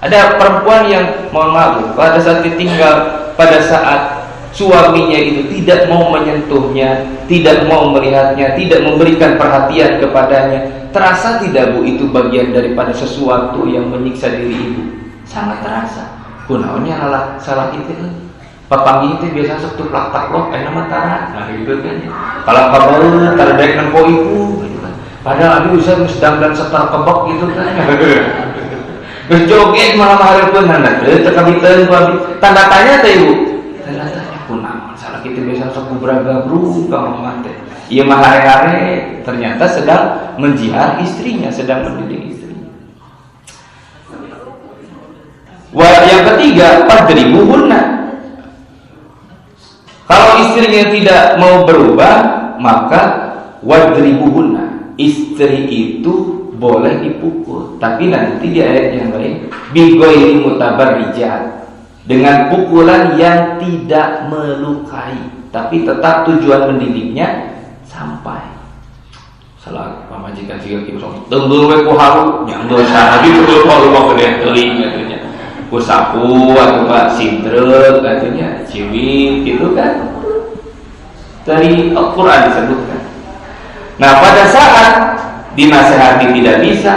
Ada perempuan yang mohon maaf pada saat ditinggal, pada saat suaminya itu tidak mau menyentuhnya, tidak mau melihatnya, tidak memberikan perhatian kepadanya. Terasa tidak Bu itu bagian daripada sesuatu yang menyiksa diri ibu? Sangat terasa. Kunaonnya salah itu. Papanggi itu biasa sok tuplak-taplok enak tara. Nah gitu kan. Kalau kabel tardek nang ko ibu gitu kan. Padahal abi bisa sedang dan setar kebok gitu kan. Geus joget malah hareupeun nana teu kabiteun ku abi. Tanda tanya teh Ibu. Tanda tanya kunaon salah kitu biasa sok gubrag-gabrug ka mama teh. Ieu mah hare-hare ternyata sedang menjihad istrinya, sedang mendidik istrinya. Yang ketiga, padribuhunna. Kalau istrinya tidak mau berubah, maka wadribuhunna, istri itu boleh dipukul. Tapi nanti di ayat yang lain, bighairi mutabarrijat, dengan pukulan yang tidak melukai, tapi tetap tujuan mendidiknya sampai. Salah pamajikan siga kibrong tembel we ku halu nya dosa abi betul kalau mau gede teuing katanya ku sapu atau Pak sidrek katanya ciwit gitu kan dari Al-Qur'an disebutkan. Nah, pada saat dinasehati tidak bisa,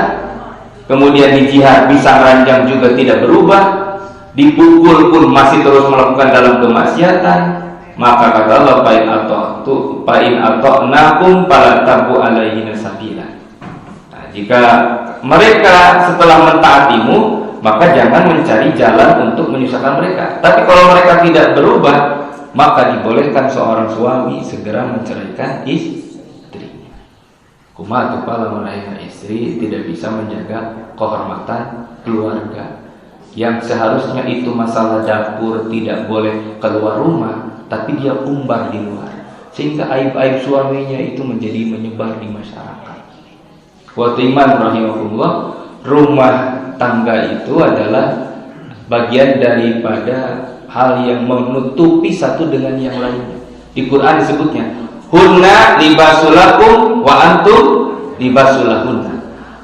kemudian di jihad bisa ranjang juga tidak berubah, dipukul pun masih terus melakukan dalam kemaksiatan, maka kata Allah fa'in ata'nakum fala tabu alaihi sabila. Nah, jika mereka setelah mentaatimu, maka jangan mencari jalan untuk menyusahkan mereka. Tapi kalau mereka tidak berubah, maka dibolehkan seorang suami segera menceraikan istrinya. Kumaha kepala merayana istri tidak bisa menjaga kehormatan keluarga, yang seharusnya itu masalah dapur tidak boleh keluar rumah, tapi dia umbar di luar, sehingga aib-aib suaminya itu menjadi menyebar di masyarakat. Wa iman rahimahullah, rumah tangga itu adalah bagian daripada hal yang menutupi satu dengan yang lainnya. Di Quran disebutnya, hunna libasulakum wa antum libasulahunna.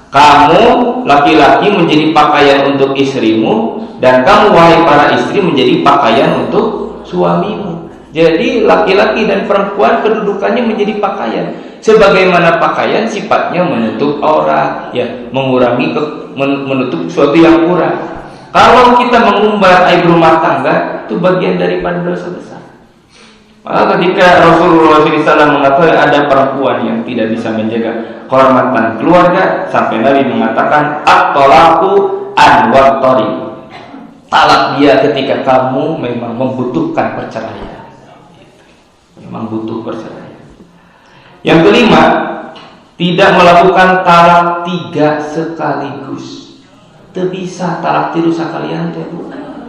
Kamu laki-laki menjadi pakaian untuk istrimu, dan kamu wahai para istri menjadi pakaian untuk suamimu. Jadi laki-laki dan perempuan kedudukannya menjadi pakaian. Sebagaimana pakaian sifatnya menutup aurat, ya, mengurangi menutup sesuatu yang kurang. Kalau kita mengumbar aib rumah tangga, itu bagian daripada dosa besar. Maka ketika Rasulullah SAW mengatakan ada perempuan yang tidak bisa menjaga kehormatan keluarga, sampai Nabi mengatakan at-talaqu an-wattari, talak dia ketika kamu memang membutuhkan perceraian. Memang butuh perceraian. Yang kelima, tidak melakukan talak 3 sekaligus. Teu bisa talak 3 sekalian teh,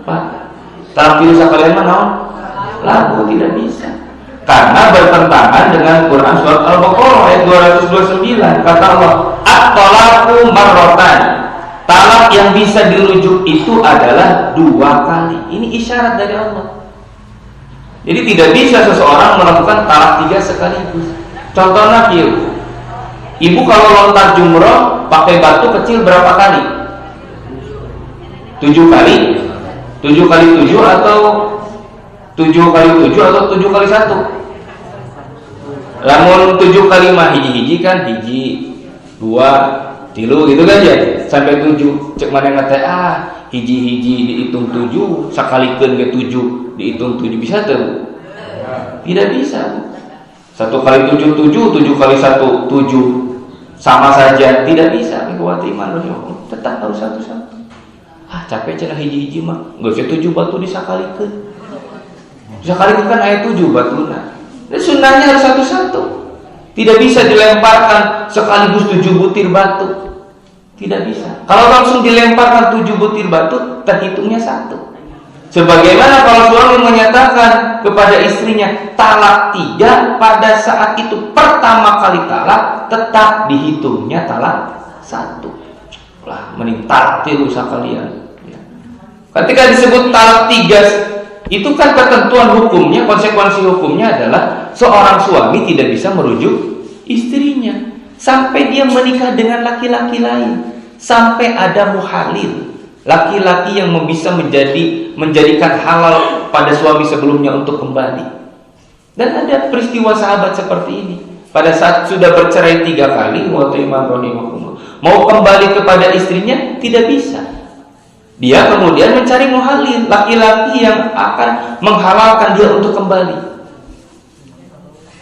Pak. Talak 3 sekalian mah naon? Lagu tidak bisa. Karena bertentangan dengan Quran surat Al-Baqarah ayat 229. Kata Allah, at-talaqu marratan. Talak yang bisa dirujuk itu adalah 2 kali. Ini isyarat dari Allah. Jadi tidak bisa seseorang melakukan talak 3 sekaligus. Contohnya kieu. Ibu kalau lontar jumroh pakai batu kecil berapa kali? 7 kali? 7 kali 7 atau 7 kali 7 atau 7 kali 1? Lamun 7 kali mah hiji-hiji kan, hiji, 2, 3 gitu kan ya, sampai 7. Cek mana ngate hiji-hiji dihitung 7, sakalikeun ke 7 dihitung 7 bisa tuh? Tidak bisa. 1 kali 7 7, 7 kali 1 7, sama saja, tidak bisa. Kuwati iman tetap harus satu-satu. Capek cenah hiji-hiji mah, geus 7 batu disakalikeun. Disakalikeun kan aya 7 batuna. Dan sunnahnya harus satu-satu. Tidak bisa dilemparkan sekaligus 7 butir batu. Tidak bisa. Kalau langsung dilemparkan 7 butir batu, terhitungnya 1. Sebagaimana kalau suami menyatakan kepada istrinya talak 3, pada saat itu pertama kali talak, tetap dihitungnya talak 1. Lah, mending talak 3 sekalian. Ketika disebut talak 3, itu kan ketentuan hukumnya, konsekuensi hukumnya adalah seorang suami tidak bisa merujuk istrinya sampai dia menikah dengan laki-laki lain, sampai ada muhalil, laki-laki yang bisa menjadikan halal pada suami sebelumnya untuk kembali. Dan ada peristiwa sahabat seperti ini. Pada saat sudah bercerai 3 kali, waktu Imam rahimahullah mau kembali kepada istrinya tidak bisa. Dia kemudian mencari muhalil, laki-laki yang akan menghalalkan dia untuk kembali.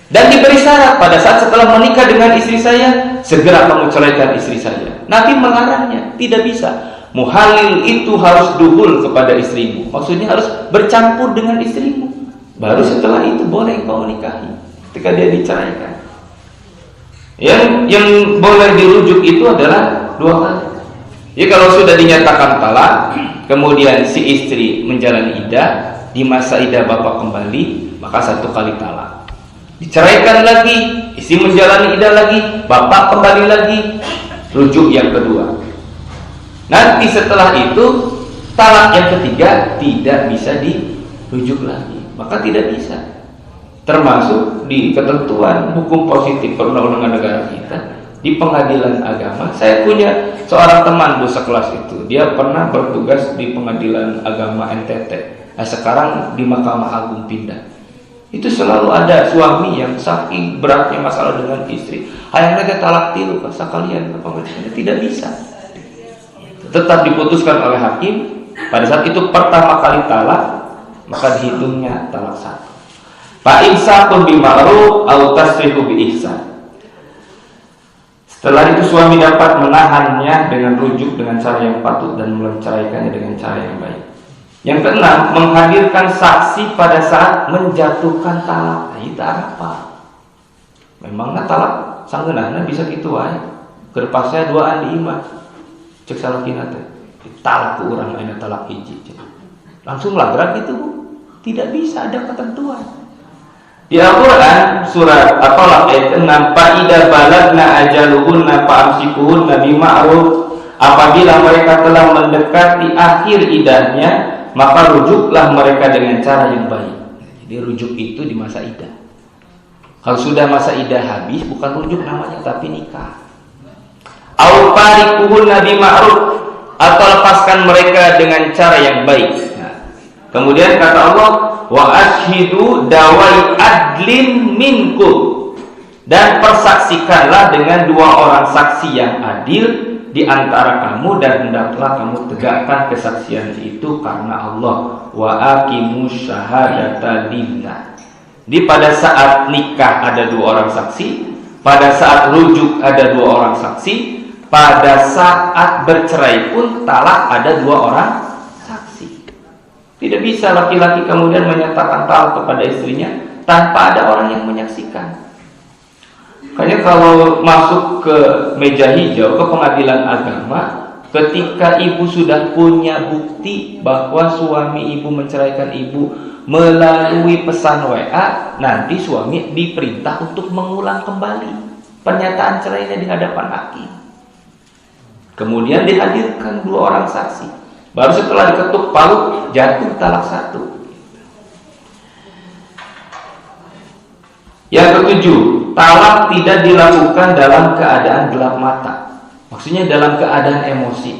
Dan diberi syarat, pada saat setelah menikah dengan istri saya, segera kamu ceraikan istri saya. Nabi melarangnya, tidak bisa. Muhalil itu harus duhul kepada istrimu, maksudnya harus bercampur dengan istrimu. Baru setelah itu boleh kau menikahi, ketika dia diceraikan. Yang boleh dirujuk itu adalah 2 kali. Jadi kalau sudah dinyatakan talak, kemudian si istri menjalani iddah, di masa idah bapak kembali, maka 1 kali talak. Diceraikan lagi, istri menjalani idah lagi, bapak kembali lagi, rujuk yang kedua. Nanti setelah itu talak yang ketiga tidak bisa dirujuk lagi, maka tidak bisa. Termasuk di ketentuan hukum positif perundang-undangan negara kita, di pengadilan agama. Saya punya seorang teman Bu sekelas itu, dia pernah bertugas di pengadilan agama NTT. Nah, sekarang di Mahkamah Agung pindah. Itu selalu ada suami yang saking beratnya masalah dengan istri, hayang lagi talak tilu sekalian ke pengadilan, tidak bisa. Tetap diputuskan oleh hakim. Pada saat itu pertama kali talak, maka dihitungnya talak 1. Fa imsakun bima'ruf au tasrihu bi ihsan. Setelah itu suami dapat menahannya dengan rujuk dengan cara yang patut dan menceraikannya dengan cara yang baik. Yang keenam, menghadirkan saksi pada saat menjatuhkan talak. Nah, itu apa? Memangnya talak sanggeunahna bisa gitu wae. Keur pas saya duaan di imah. Cek salakina teh. Talak ku urang aya talak hiji. Langsung lagrak gitu, Bu. Tidak bisa, ada ketentuan. Di Al-Quran surat At-Talaq ayat 6, Fa'idha balagna ajaluhunna fa'amsikuhunna bima'ruf. Apabila mereka telah mendekati akhir idahnya, maka rujuklah mereka dengan cara yang baik. Jadi rujuk itu di masa idah. Kalau sudah masa idah habis, bukan rujuk namanya, tapi nikah. Au farikuhunna bima'ruf, atau lepaskan mereka dengan cara yang baik. Kemudian kata Allah, wa ashhidu dawai adlin minkum, dan persaksikanlah dengan 2 orang saksi yang adil di antara kamu, dan hendaklah kamu tegakkan kesaksian itu karena Allah. Wa aqimus syahadata lillah. Di pada saat nikah ada 2 orang saksi, pada saat rujuk ada 2 orang saksi, pada saat bercerai pun talak ada 2 orang. Tidak bisa laki-laki kemudian menyatakan talak kepada istrinya tanpa ada orang yang menyaksikan. Makanya kalau masuk ke meja hijau, ke pengadilan agama, ketika ibu sudah punya bukti bahwa suami ibu menceraikan ibu melalui pesan WA, nanti suami diperintah untuk mengulang kembali pernyataan cerainya di hadapan hakim. Kemudian dihadirkan 2 orang saksi. Baru setelah diketuk palu jatuh talak 1. Yang ketujuh, talak tidak dilakukan dalam keadaan gelap mata. Maksudnya dalam keadaan emosi,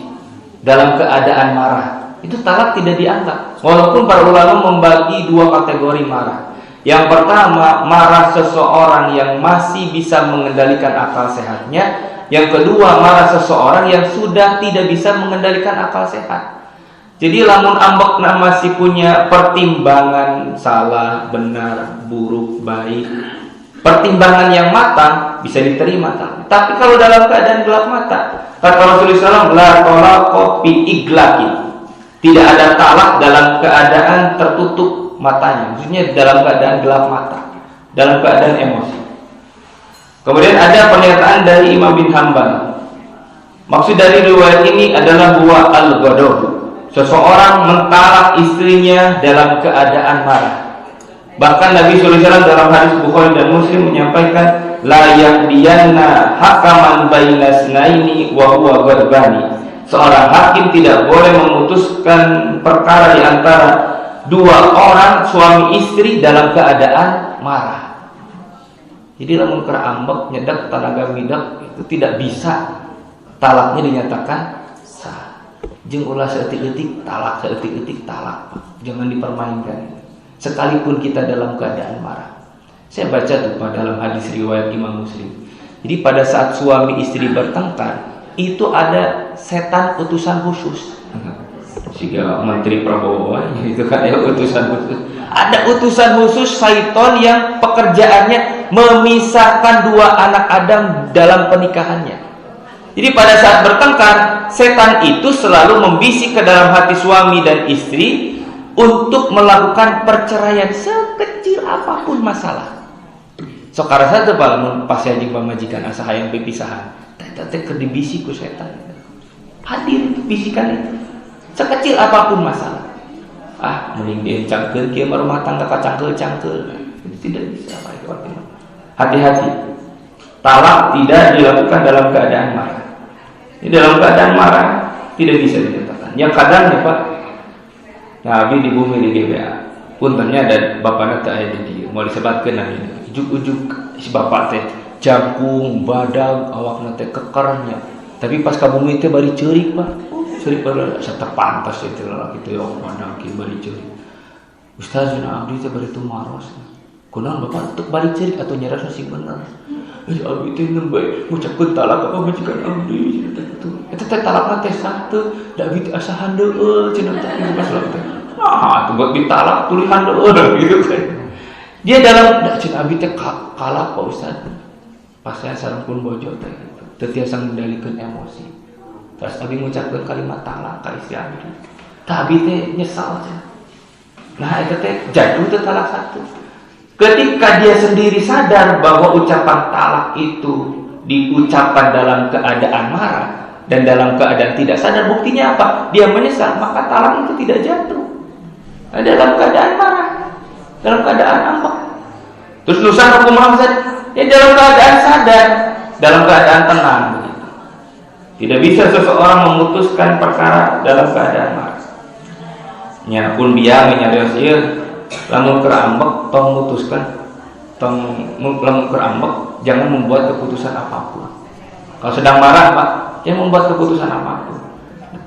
dalam keadaan marah. Itu talak tidak dianggap. Walaupun para ulama membagi 2 kategori marah. Yang pertama, marah seseorang yang masih bisa mengendalikan akal sehatnya. Yang kedua, marah seseorang yang sudah tidak bisa mengendalikan akal sehat. Jadi lamun ambek masih punya pertimbangan salah, benar, buruk, baik, pertimbangan yang matang bisa diterima. Tapi kalau dalam keadaan gelap mata, kata Rasulullah SAW, la talaqa fi iglaqin. Tidak ada talak dalam keadaan tertutup matanya. Maksudnya dalam keadaan gelap mata, dalam keadaan emosi. Kemudian ada pernyataan dari Imam bin Hanbal. Maksud dari riwayat ini adalah huwa al-ghadab. Seseorang mentalak istrinya dalam keadaan marah. Bahkan Nabi SAW dalam hadis Bukhari dan Muslim menyampaikan, la yaqdiyanna hakaman bainasnaini wa huwa ghadbani. Seorang hakim tidak boleh memutuskan perkara di antara 2 orang suami istri dalam keadaan marah. Jadi lamun keur ambek nyedak tanaga midak itu tidak bisa talaknya dinyatakan sah. Jeung ulah seeutik-eutik talak, seeutik-eutik talak. Jangan dipermainkan. Sekalipun kita dalam keadaan marah. Saya baca tuh dalam hadis riwayat Imam Muslim. Jadi pada saat suami istri bertengkar, itu ada setan utusan khusus. Siga Menteri Prabowo itu kan ya utusan khusus. Ada utusan khusus syaitan yang pekerjaannya memisahkan 2 anak Adam dalam pernikahannya. Jadi pada saat bertengkar, setan itu selalu membisik ke dalam hati suami dan istri untuk melakukan perceraian sekecil apapun masalah. Sokara satu palamun pas anjing pamajikan asa hayang pipisahan. Teh keur dibisik ku setan. Hadir bisikan itu. Sekecil apapun masalah. mending diencangkeun kieu mah rumah tangga kacangkeul-cangkeul. Tidak bisa, hati-hati. Talak tidak dilakukan dalam keadaan marah. Ini dalam keadaan marah tidak bisa dinyatakan. Yang kadang ya Pak, Nabi di bumi di GBA, puntennya ada bapaknya teh aya di dieu, mau disebatkeun nabi. Ujuk-ujuk si bapak teh jangkung, badag, awakna teh kekernya. Tapi pas ka bumi teh bari ceurik Pak. Ceurik bari saterpantas itu lalaki teh mana kieu bari ceurik. Ustaz cenah abdi teh bari tumaros. Kunaon bapak untuk bari ceurik atau nyerasna sing bener. Abdi teh nembe ngucapkeun talak ka majikan abdi cenah kitu. Eta teh talakna teh sah teu, da abdi teh asa handeueul cenah teh masalah teh. Tuh buat ditalak tulisan handeueul gitu kan. Dia dalam cenah abdi teh kalah Pak Ustaz. Pas saya sarengkeun bojo teh gitu. Teu tiasa ngendalikeun emosi. Terus abdi ngucapkeun kalimat talak ka istri abdi. Tah abdi teh nyesal cenah. Nah eta teh jatuh teh talak satu. Ketika dia sendiri sadar bahwa ucapan talak itu diucapkan dalam keadaan marah dan dalam keadaan tidak sadar, buktinya apa? Dia menyesal, maka talak itu tidak jatuh. Nah, dalam keadaan marah, dalam keadaan ambek. Terus lusan hukum hamzat, ya dalam keadaan sadar, dalam keadaan tenang. Tidak bisa seseorang memutuskan perkara dalam keadaan marah. Nya pun biang nyarios ieu lamun keur ambek tong mutuskan, lamun keur ambek jangan membuat keputusan apapun. Kalau sedang marah Pak, jangan membuat keputusan apapun.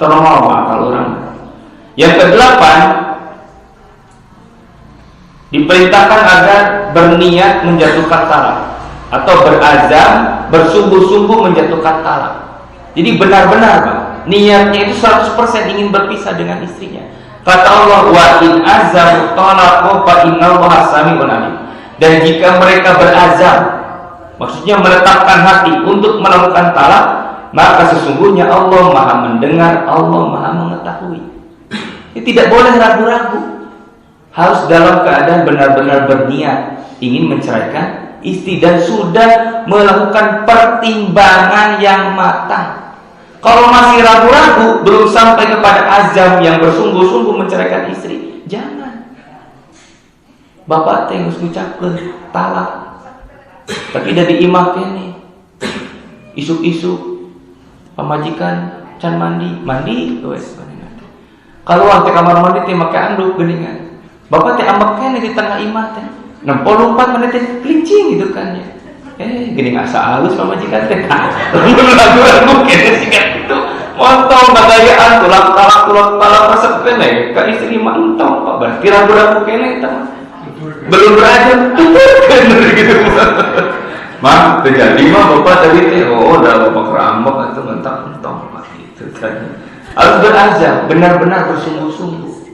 Terlalu akal orang. Yang kedelapan, diperintahkan agar berniat menjatuhkan talak atau berazam bersungguh-sungguh menjatuhkan talak. Jadi benar-benar Pak, niatnya itu 100% ingin berpisah dengan istrinya. Kata Allah, wa in azamu talaqo fa innallaha sami'un alim. Dan jika mereka berazam, maksudnya meletakkan hati untuk melakukan talak, maka sesungguhnya Allah Maha mendengar, Allah Maha mengetahui. Ini tidak boleh ragu-ragu. Harus dalam keadaan benar-benar berniat ingin menceraikan istri dan sudah melakukan pertimbangan yang matang. Kalau masih ragu-ragu, belum sampai kepada azam yang bersungguh-sungguh menceraikan istri, jangan. Bapak teh geus ngucapkeun talak, tapi da diimah kene. Isuk-isuk pamajikan can mandi wes. Kalau teh kamar mandi teh make anduk geuningan. Bapak teh ambek kene di tengah imah teh. 64 menit teh klincing gitu kan ya. Geuning asa halus pamajikan teh. Lagu-lagu kene sikat itu. Montong bagayaan tulak talak resep kene ka istri mah entong Pak. Berarti ragu-ragu kene eta mah. Belum berazam bener gitu. Mah terjadi mah bapak tadi teh udah bapak kerambok atau mentang-mentang Pak gitu kan. Harus berazam, benar-benar bersungguh-sungguh.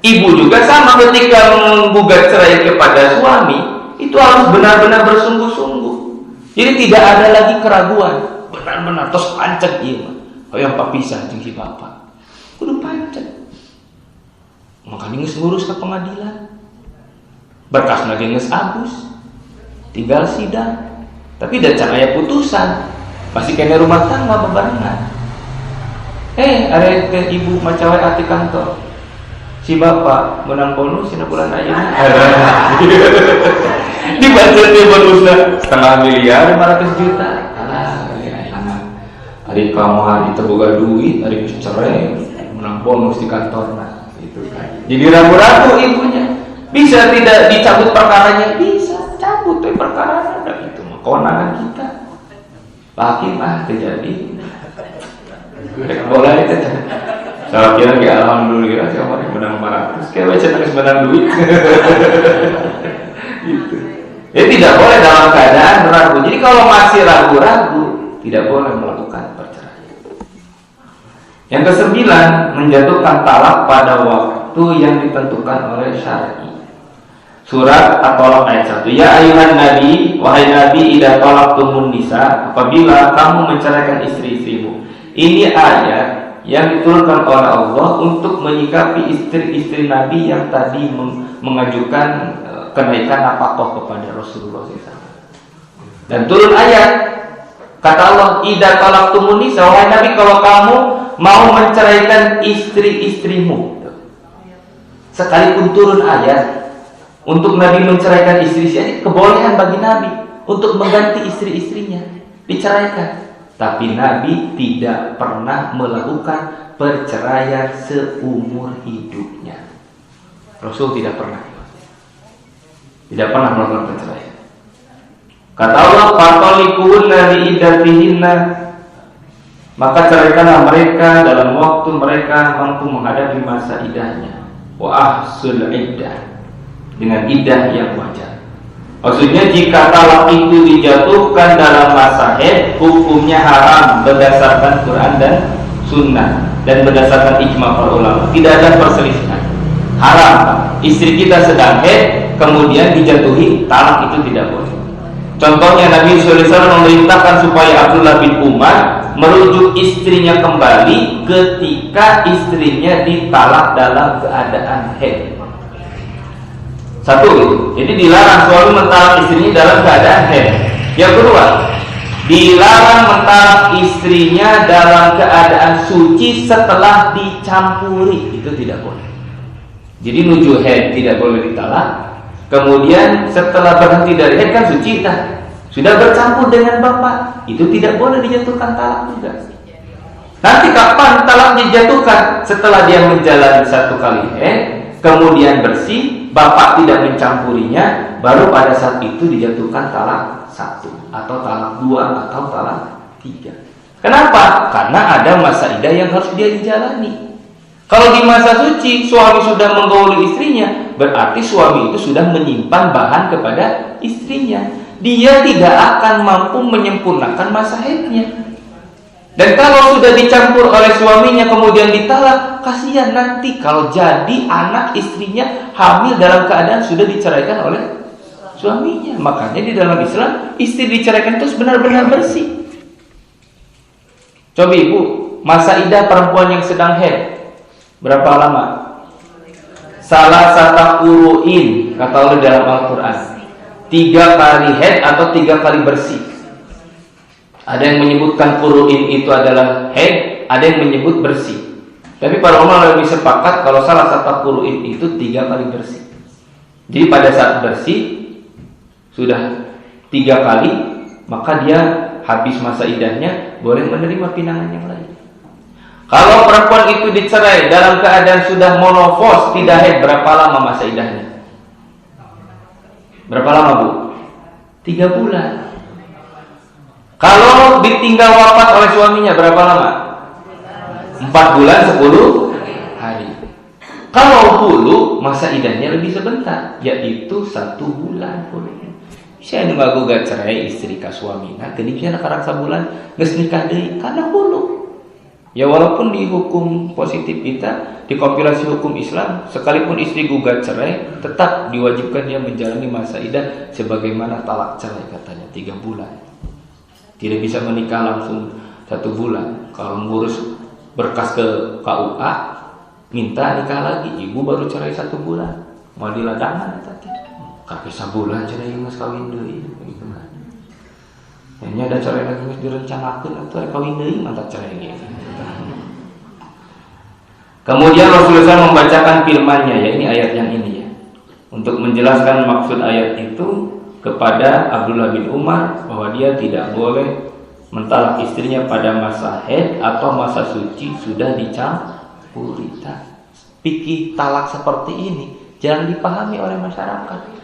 Ibu juga sama ketika menggugat cerai kepada suami, itu harus benar-benar bersungguh-sungguh. Jadi tidak ada lagi keraguan, benar-benar tos pancet ieu mah. Hoyong papisah jeung si bapak. Kudu pancet. Makanya geus ngurus ke pengadilan. Berkasna ge geus abus. Tinggal sidang. Tapi da can aya putusan. Pasti kene rumah tangga bebarengan. Ada teh ibu macawe ati kantor. Si bapak menang bonus dina bulan ayeuna. Dibaca dia bonusnya 500 miliar 500 juta. Hari kamu hari terbuka duit, hari cerai, menang bonus di kantor, itu kan. Jadi ragu-ragu ibunya. Bisa tidak dicabut perkaranya? Bisa, cabut perkaranya. Dan itu kewenangan kita. Hakim terjadi. Boleh itu. Saya kira alhamdulillah kemarin menang 500. Kayak wajah nangis menang duit. Gitu. Ya tidak boleh dalam keadaan ragu. Jadi kalau masih ragu-ragu, tidak boleh melakukan perceraian. Yang ke-9, menjatuhkan talak pada waktu yang ditentukan oleh syar'i. Surat At-Thalaq ayat 1. Ya ayuhan nabi, wahai nabi, idza talaqtumun nisa, apabila kamu menceraikan istri-istrimu. Ini ayat yang diturunkan oleh Allah untuk menyikapi istri-istri Nabi yang tadi mengajukan kenaikan nafkah kepada Rasulullah SAW. Dan turun ayat kata Allah, idza talaqtumun nisa, wahai Nabi, kalau kamu mau menceraikan istri-istrimu. Sekalipun turun ayat untuk Nabi menceraikan istri-istrinya, kebolehan bagi Nabi untuk mengganti istri-istrinya, diceraikan. Tapi Nabi tidak pernah melakukan perceraian seumur hidupnya. Rasul tidak pernah melakukan perceraian. Kata Allah, "Fatalikunna liiddatihinna", maka ceraikanlah mereka dalam waktu mereka mampu menghadapi masa iddahnya. Wa ahsul iddah, dengan iddah yang wajar. Maksudnya jika talak itu dijatuhkan dalam masa haid, hukumnya haram berdasarkan Quran dan Sunnah dan berdasarkan ijma para ulama. Tidak ada perselisihan. Haram. Istri kita sedang haid kemudian dijatuhi talak, itu tidak boleh. Contohnya Nabi SAW memerintahkan supaya Abdullah bin Umar merujuk istrinya kembali ketika istrinya ditalak dalam keadaan haid. Satu, jadi dilarang suami mentalak istrinya dalam keadaan haid. Yang kedua, dilarang mentalak istrinya dalam keadaan suci setelah dicampuri, itu tidak boleh. Jadi nuju haid tidak boleh ditalak. Kemudian setelah berhenti dari haid kan suci sudah bercampur dengan bapak, itu tidak boleh dijatuhkan talak juga. Nanti kapan talak dijatuhkan? Setelah dia menjalani 1 kali haid, kemudian bersih, bapak tidak mencampurinya, baru pada saat itu dijatuhkan talak 1 atau talak 2 atau talak 3. Kenapa? Karena ada masa iddah yang harus dia dijalani. Kalau di masa suci suami sudah menggauli istrinya, berarti suami itu sudah menyimpan bahan kepada istrinya. Dia tidak akan mampu menyempurnakan masa haidnya. Dan kalau sudah dicampur oleh suaminya kemudian ditalak, kasihan nanti kalau jadi anak istrinya hamil dalam keadaan sudah diceraikan oleh suaminya. Makanya di dalam Islam istri diceraikan itu benar-benar bersih. Coba ibu, masa iddah perempuan yang sedang haid berapa lama? Salah satu quru'in, kata Allah dalam Al-Quran, 3 kali haid atau 3 kali bersih. Ada yang menyebutkan quru'in itu adalah haid, ada yang menyebut bersih. Tapi para ulama lebih sepakat kalau salah satu quru'in itu 3 kali bersih. Jadi pada saat bersih sudah 3 kali, maka dia habis masa iddahnya, boleh menerima pinangan yang lain. Kalau perempuan itu dicerai dalam keadaan sudah monofos, tidak haid, berapa lama masa iddahnya? Berapa lama bu? 3 bulan. Kalau ditinggal wafat oleh suaminya, berapa lama? 4 bulan 10 hari. Kalau hulu, masa iddahnya lebih sebentar, yaitu 1 bulan. Saya nggak gugat cerai istri ka suami. Nah, keniknya karang sabulan geus nikah deui karena hulu. Ya walaupun di hukum positif kita, di kompilasi hukum Islam, sekalipun istri gugat cerai, tetap diwajibkan dia menjalani masa iddah sebagaimana talak cerai katanya 3 bulan. Tidak bisa menikah langsung 1 bulan. Kalau ngurus berkas ke KUA, minta nikah lagi, ibu baru cerai 1 bulan. Mau diladangan tadi. Kakek sabulan cerai mas kawin deui gitu mah. Nya ada cerai lagi geus direncanakeun atuh kawin deui mantap cerai gitu. Kemudian Rasulullah SAW membacakan firman-Nya, ya ini ayat yang ini ya, untuk menjelaskan maksud ayat itu kepada Abdullah bin Umar bahwa dia tidak boleh mentalak istrinya pada masa haid atau masa suci sudah dicampuri. Pikir talak seperti ini jangan dipahami oleh masyarakat.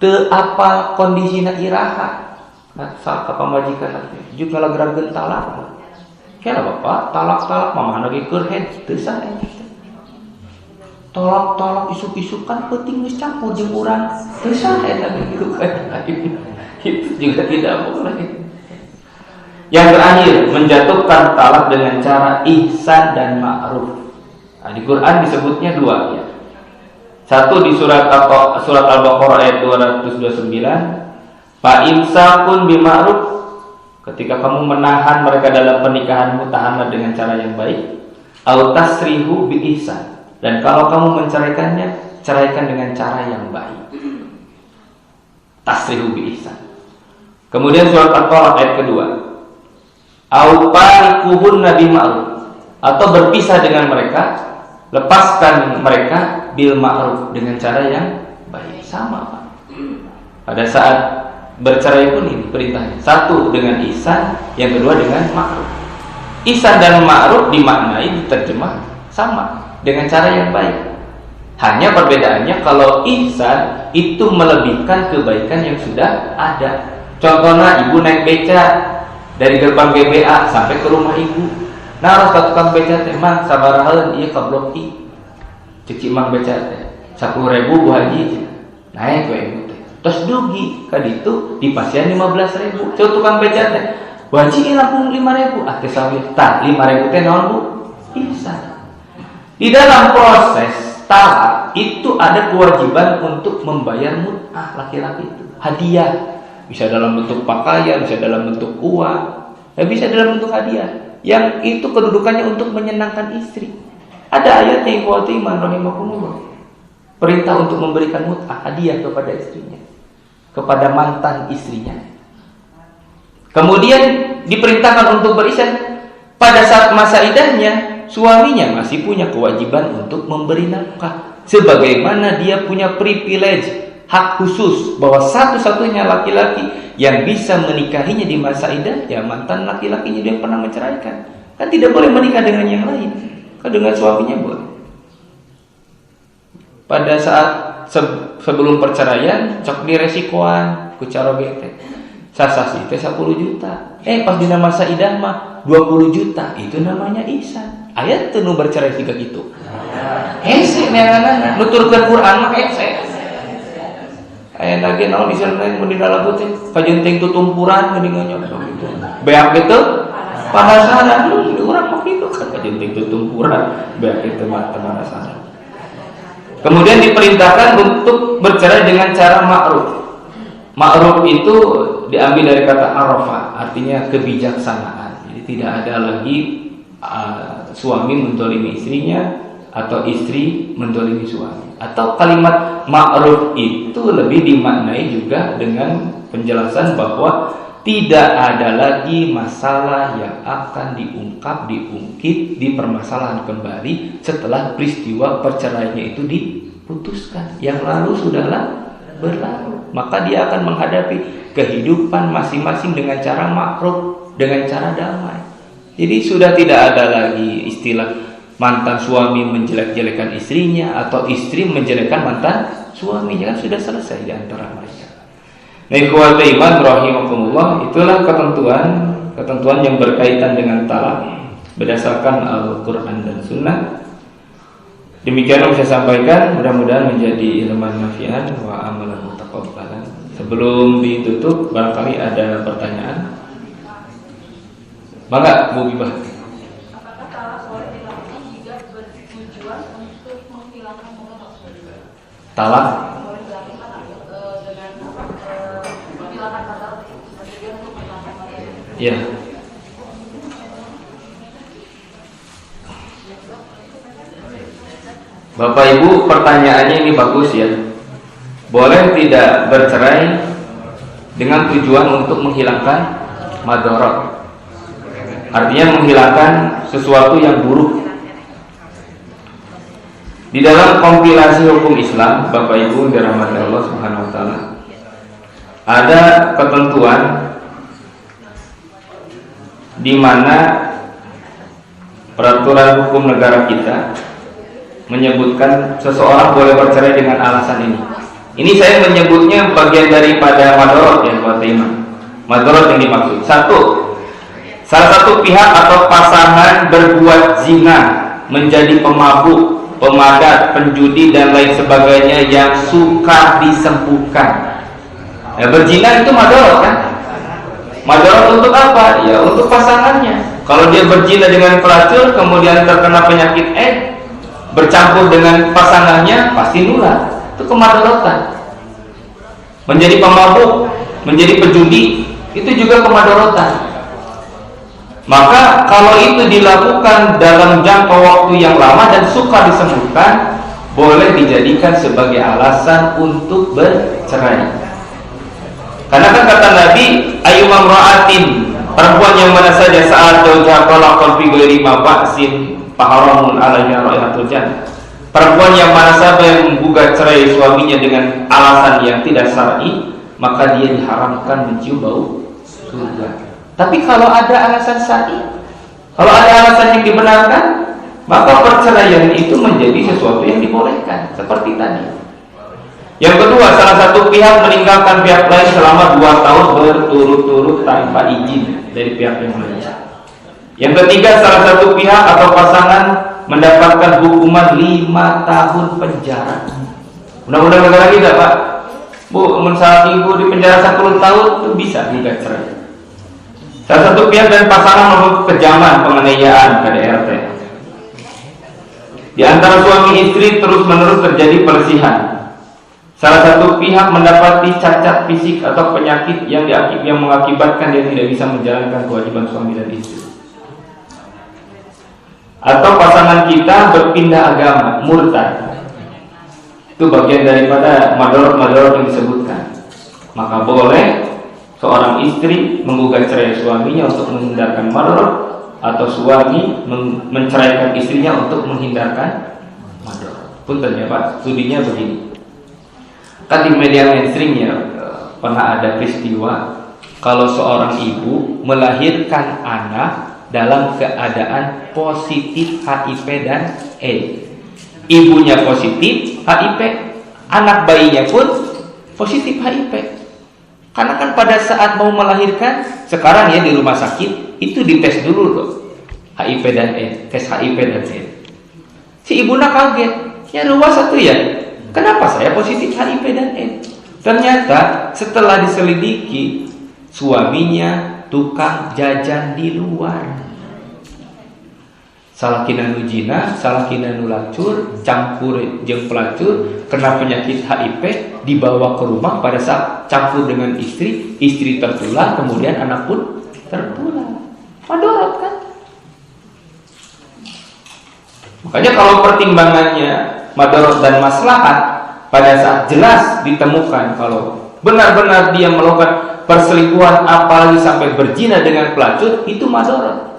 Teu apa kondisina iraha. Saat ka pamajikan juga lagrageun talak. Kira bapak talak mama lagi keur haid teu sae. Tolak isuk-isuk kan penting geus campur jeung urang. Teu sae lagi gitu kan. Itu juga tidak boleh. Yang terakhir, menjatuhkan talak dengan cara ihsan dan ma'ruf. Nah, di Quran disebutnya 2 ya. Satu di surat Al-Baqarah ayat 229, fa imsakun bima'ruf, ketika kamu menahan mereka dalam pernikahanmu, tahanlah dengan cara yang baik. Au tasrihu bi ihsan, dan kalau kamu menceraikannya, ceraikan dengan cara yang baik. Tasrihu bi ihsan. Kemudian surat Al-Talaq ayat kedua, au farikuhunna bima'ruf, atau berpisah dengan mereka lepaskan mereka bil ma'ruf, dengan cara yang baik. Sama Pak. Pada saat bercerai pun ini perintahnya. Satu dengan ihsan, yang kedua dengan ma'ruf. Ihsan dan ma'ruf dimaknai, diterjemah sama, dengan cara yang baik. Hanya perbedaannya kalau ihsan itu melebihkan kebaikan yang sudah ada. Contohnya ibu naik beca dari gerbang GBA sampai ke rumah ibu. Naros ke tukang beca teh mang sabaraheun ieu ka blok I. Ceci mang beca teh 10.000 Bu Haji. Naik we ibu teh. Tos dugi ka ditu dipasian 15.000. Ceu tukang beca teh. Bu Haji langsung 5.000. Ah teh sawit tah 5.000 teh naon Bu? Ihsan. Di dalam proses talak itu ada kewajiban untuk membayar mut'ah laki-laki itu. Hadiah. Bisa dalam bentuk pakaian, bisa dalam bentuk uang, bisa dalam bentuk hadiah. Yang itu kedudukannya untuk menyenangkan istri. Ada ayatnya ikhwati iman rahimakumullah. Perintah untuk memberikan mut'ah, hadiah kepada istrinya, kepada mantan istrinya. Kemudian diperintahkan untuk berihsan. Pada saat masa iddahnya, suaminya masih punya kewajiban untuk memberi nafkah. Sebagaimana dia punya privilege, hak khusus, bahwa satu-satunya laki-laki yang bisa menikahinya di masa idah ya mantan laki-lakinya dia pernah menceraikan. Kan tidak boleh menikah dengan yang lain. Kan dengan suaminya boleh. Pada saat sebelum perceraian cok diresikoan ku caroge teh. Sasasi teh 10 juta. Pas dina masa idah mah 20 juta. Itu namanya ihsan. Ayat teu nu bercerai siga kitu. Hese neangan nuturkeun Quran mah hese. Aya lagi naon isana mun dina lagu teh kajenting tutumpuran geuningan gitu. Beak kitu pahasaran urang mah kitu kan kajenting tutumpuran beak kitu mah pahasaran. Kemudian diperintahkan untuk bercerai dengan cara ma'ruf. Ma'ruf itu diambil dari kata arafa, artinya kebijaksanaan. Jadi tidak ada lagi suami mendolimi istrinya atau istri mendolimi suami. Atau kalimat ma'ruf itu lebih dimaknai juga dengan penjelasan bahwa tidak ada lagi masalah yang akan diungkit, dipermasalahan kembali setelah peristiwa perceraiannya itu diputuskan. Yang lalu sudahlah berlalu. Maka dia akan menghadapi kehidupan masing-masing dengan cara ma'ruf, dengan cara damai. Jadi sudah tidak ada lagi istilah mantan suami menjelek-jelekan istrinya atau istri menjelekkan mantan suaminya, kan sudah selesai di antara mereka. Nah, ikhwatul iman rahimakumullah, itulah ketentuan yang berkaitan dengan talak berdasarkan Al-Qur'an dan Sunnah. Demikian yang saya sampaikan, mudah-mudahan menjadi ilman nafi'an wa amalan mutaqabbalan. Sebelum ditutup, barangkali ada pertanyaan. Bangga Bu Bibah. Talak ya. Bapak Ibu, pertanyaannya ini bagus ya. Boleh tidak bercerai dengan tujuan untuk menghilangkan madharat? Artinya menghilangkan sesuatu yang buruk. Di dalam kompilasi hukum Islam, Bapak Ibu dirahmati Allah Subhanahu wa taala, ada ketentuan di mana peraturan hukum negara kita menyebutkan seseorang boleh bercerai dengan alasan ini. Ini saya menyebutnya bagian daripada madharat ya, Pak Iman. Madharat yang dimaksud. Salah satu pihak atau pasangan berbuat zina, menjadi pemabuk, pemadat, penjudi dan lain sebagainya yang suka disembuhkan. Ya, berzina itu madharat kan? Madharat untuk apa? Ya untuk pasangannya. Kalau dia berzina dengan pelacur kemudian terkena penyakit AIDS, bercampur dengan pasangannya pasti nular. Itu kemadaratan. Menjadi pemabuk, menjadi penjudi, itu juga kemadaratan. Maka kalau itu dilakukan dalam jangka waktu yang lama dan suka disembuhkan, boleh dijadikan sebagai alasan untuk bercerai. Karena kan kata Nabi, ayyumam ra'atin, perempuan yang mana saja saat jauh talaqal fi ghairi mab'sin, faharamun alaiha raihatul jannah. Perempuan yang mana saja yang menggugat cerai suaminya dengan alasan yang tidak syar'i, maka dia diharamkan mencium bau surga. Tapi kalau ada alasan syar'i, kalau ada alasan yang dibenarkan, maka perceraian itu menjadi sesuatu yang dibolehkan, seperti tadi. Yang kedua, salah satu pihak meninggalkan pihak lain selama 2 tahun berturut-turut tanpa izin dari pihak yang lain. Yang ketiga, salah satu pihak atau pasangan mendapatkan hukuman 5 tahun penjara. Undang-undang negara kita, Pak. Bu, misalnya ibu di penjara 10 tahun itu bisa gugat cerai. Salah satu pihak dan pasangan melakukan kejaman penganiayaan KDRT. Di antara suami istri terus-menerus terjadi perselisihan. Salah satu pihak mendapati cacat fisik atau penyakit yang mengakibatkan dia tidak bisa menjalankan kewajiban suami dan istri. Atau pasangan kita berpindah agama, murtad. Itu bagian daripada madorot-madorot yang disebutkan. Maka boleh seorang istri menggugat cerai suaminya untuk menghindarkan madorot, atau suami menceraikan istrinya untuk menghindarkan madorot. Punten ya Pak, studinya begini. Kan di media mainstream ya pernah ada peristiwa kalau seorang ibu melahirkan anak dalam keadaan positif HIV dan AIDS. Ibunya positif HIV, anak bayinya pun positif HIV. Karena kan pada saat mau melahirkan, sekarang ya di rumah sakit itu dites dulu loh HIV dan AIDS, tes HIV dan AIDS. Si ibunya kaget, ya luas satu ya. Kenapa saya positif HIV dan AIDS? Ternyata setelah diselidiki, suaminya tukang jajan di luar. Salakina nujina, salakina nulacur, campur jeung pelacur, kena penyakit HIV, dibawa ke rumah pada saat campur dengan istri, istri tertular, kemudian anak pun tertular. Madorot kan? Makanya kalau pertimbangannya madorot dan maslahat, pada saat jelas ditemukan kalau benar-benar dia melakukan perselingkuhan apalagi sampai berzina dengan pelacur, itu madorot.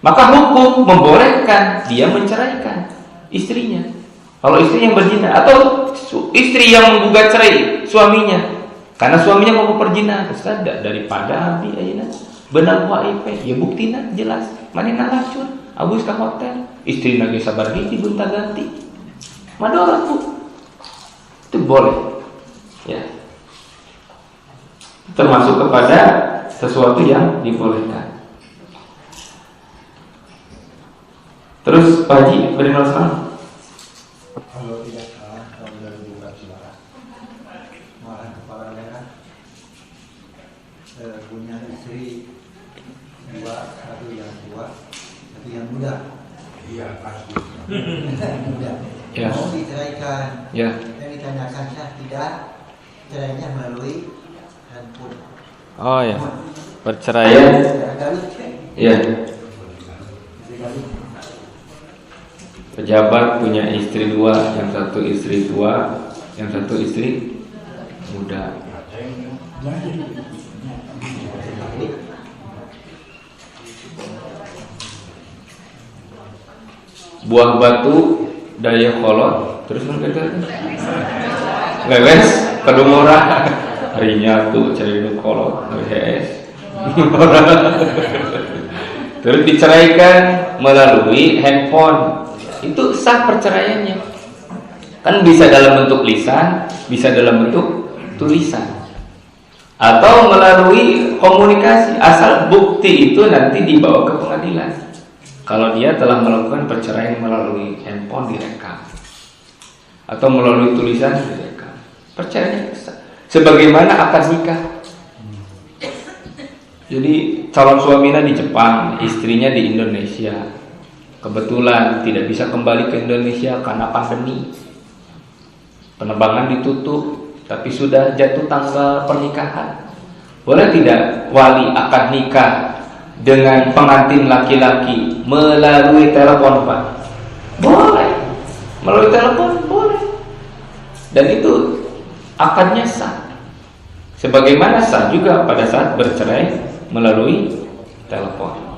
Maka hukum membolehkan dia menceraikan istrinya. Kalau istri yang berzina atau istri yang menggugat cerai suaminya karena suaminya mau berzina, kesada daripada abi ayeuna benar HIV, ya buktina jelas. Manehna lacur, abus ka hotel, istri lagi sabar gigi bunta ganti. Madorot Bu. Itu boleh. Ya. Termasuk kepada sesuatu yang dibolehkan. Terus Pak Haji beri masalah. Kalau tidak salah tahun 2014 malah kepala daerah punya istri 2, satu yang tua, satu yang muda. Iya pasti. Muda. Ya. Mau diceraikan. Ya. Yang ditanyakan sah tidak, cerainya melalui handphone. Oh ya. Perceraian. Ya. Pejabat punya istri 2, yang satu istri tua, yang satu istri muda. Buah batu daya kolot, terus menggegar. Lewes, kedumora, harinya tuh cari kolot, HS. Terus diceraikan melalui handphone. Itu sah perceraiannya. Kan bisa dalam bentuk lisan, bisa dalam bentuk tulisan, atau melalui komunikasi. Asal bukti itu nanti dibawa ke pengadilan. Kalau dia telah melakukan perceraian melalui handphone direkam, atau melalui tulisan direkam, perceraian sah. Sebagaimana akad nikah. Jadi calon suaminya di Jepang, istrinya di Indonesia. Kebetulan tidak bisa kembali ke Indonesia karena pandemi. Penerbangan ditutup, tapi sudah jatuh tanggal pernikahan. Boleh tidak wali akad nikah dengan pengantin laki-laki melalui telepon, Pak? Boleh. Melalui telepon boleh. Dan itu akadnya sah. Sebagaimana sah juga pada saat bercerai melalui telepon.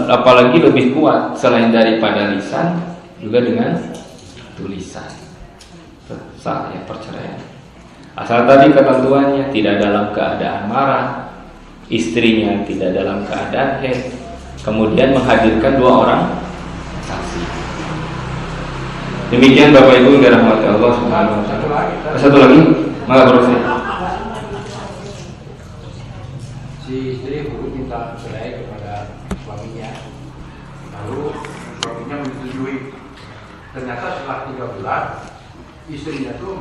apalagi lebih kuat selain daripada lisan juga dengan tulisan. Sah ya perceraian. Asal tadi ketentuannya tidak dalam keadaan marah, istrinya tidak dalam keadaan haid, kemudian menghadirkan 2 orang saksi. Demikian Bapak Ibu yang dirahmati Allah Subhanahu wa taala. Satu lagi, maka berusai. Si istri dulu minta cerai kepada suaminya, lalu suaminya menyetujui. Ternyata setelah 3 bulan istrinya tuh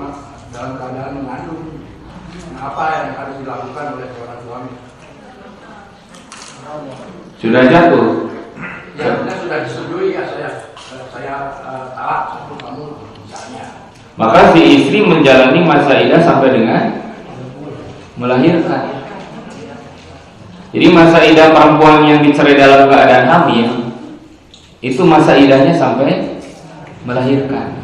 dalam keadaan mengandung. Nah, apa yang harus dilakukan oleh seorang suami? Sudah jatuh. Ya, sudah disetujui ya saya taat untuk kamu misalnya. Maka si istri menjalani masa idah sampai dengan melahirkan. Jadi masa idah perempuan yang dicerai dalam keadaan hamil itu masa idahnya sampai melahirkan.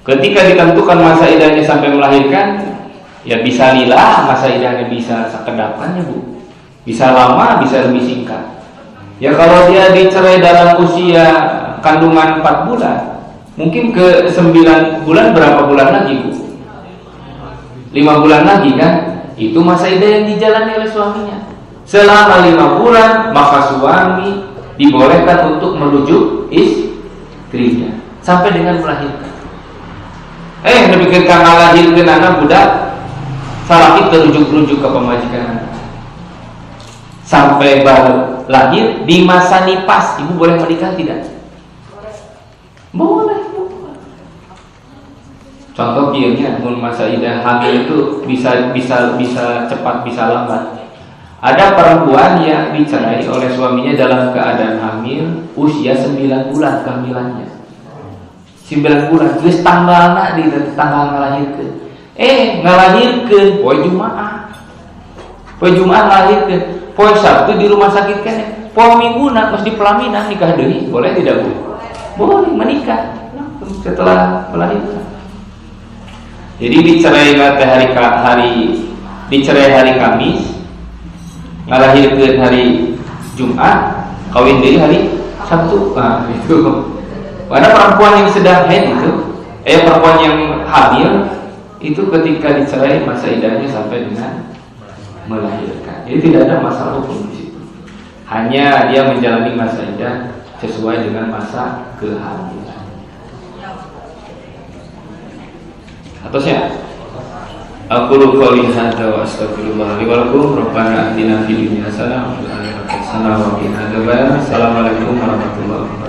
Ketika ditentukan masa idahnya sampai melahirkan, ya bisa lillah masa idahnya bisa sekedapannya Bu. Bisa lama, bisa lebih singkat. Ya kalau dia dicerai dalam usia kandungan 4 bulan, mungkin ke 9 bulan berapa bulan lagi Bu? 5 bulan lagi kan? Itu masa idah yang dijalani oleh suaminya. Selama 5 bulan maka suami dibolehkan untuk merujuk istrinya sampai dengan melahirkan. Dipikirkan melahirkan anak budak, salah kita rujuk-rujuk ke pemajikan sampai baru lahir di masa nifas. Ibu boleh menikah tidak? Boleh. Contoh kieunya masa idah hamil itu bisa cepat bisa lambat. Ada perempuan yang dicerai oleh suaminya dalam keadaan hamil usia 9 bulan kehamilannya. 9 bulan geus tanggalna di tanggal ngalahirkeun. Ngalahirkeun poe Jumaah. Poe Jumaah ngalahirkeun. Poe Sabtu di rumah sakit keneh. Poe Minguna geus di pelaminan nikah deui. Boleh tidak Bu? Boleh menikah setelah melahirkan. Jadi dicerai hari Kamis, ngalahirkeun hari Jumat, kawin deui hari Sabtu. Nah, itu. Pada perempuan yang sedang haid itu, perempuan yang hamil itu ketika dicerai masa idahnya sampai dengan melahirkan. Jadi tidak ada masalah hukum di situ. Hanya dia menjalani masa idah sesuai dengan masa kehamilan. Atasnya. Aku qouli hadza wa astaghfirullah li wa lakum. Rabbana atina fid dunya hasanah wa fil akhirati hasanah wa qina adzabannar. Assalamualaikum warahmatullahi wabarakatuh.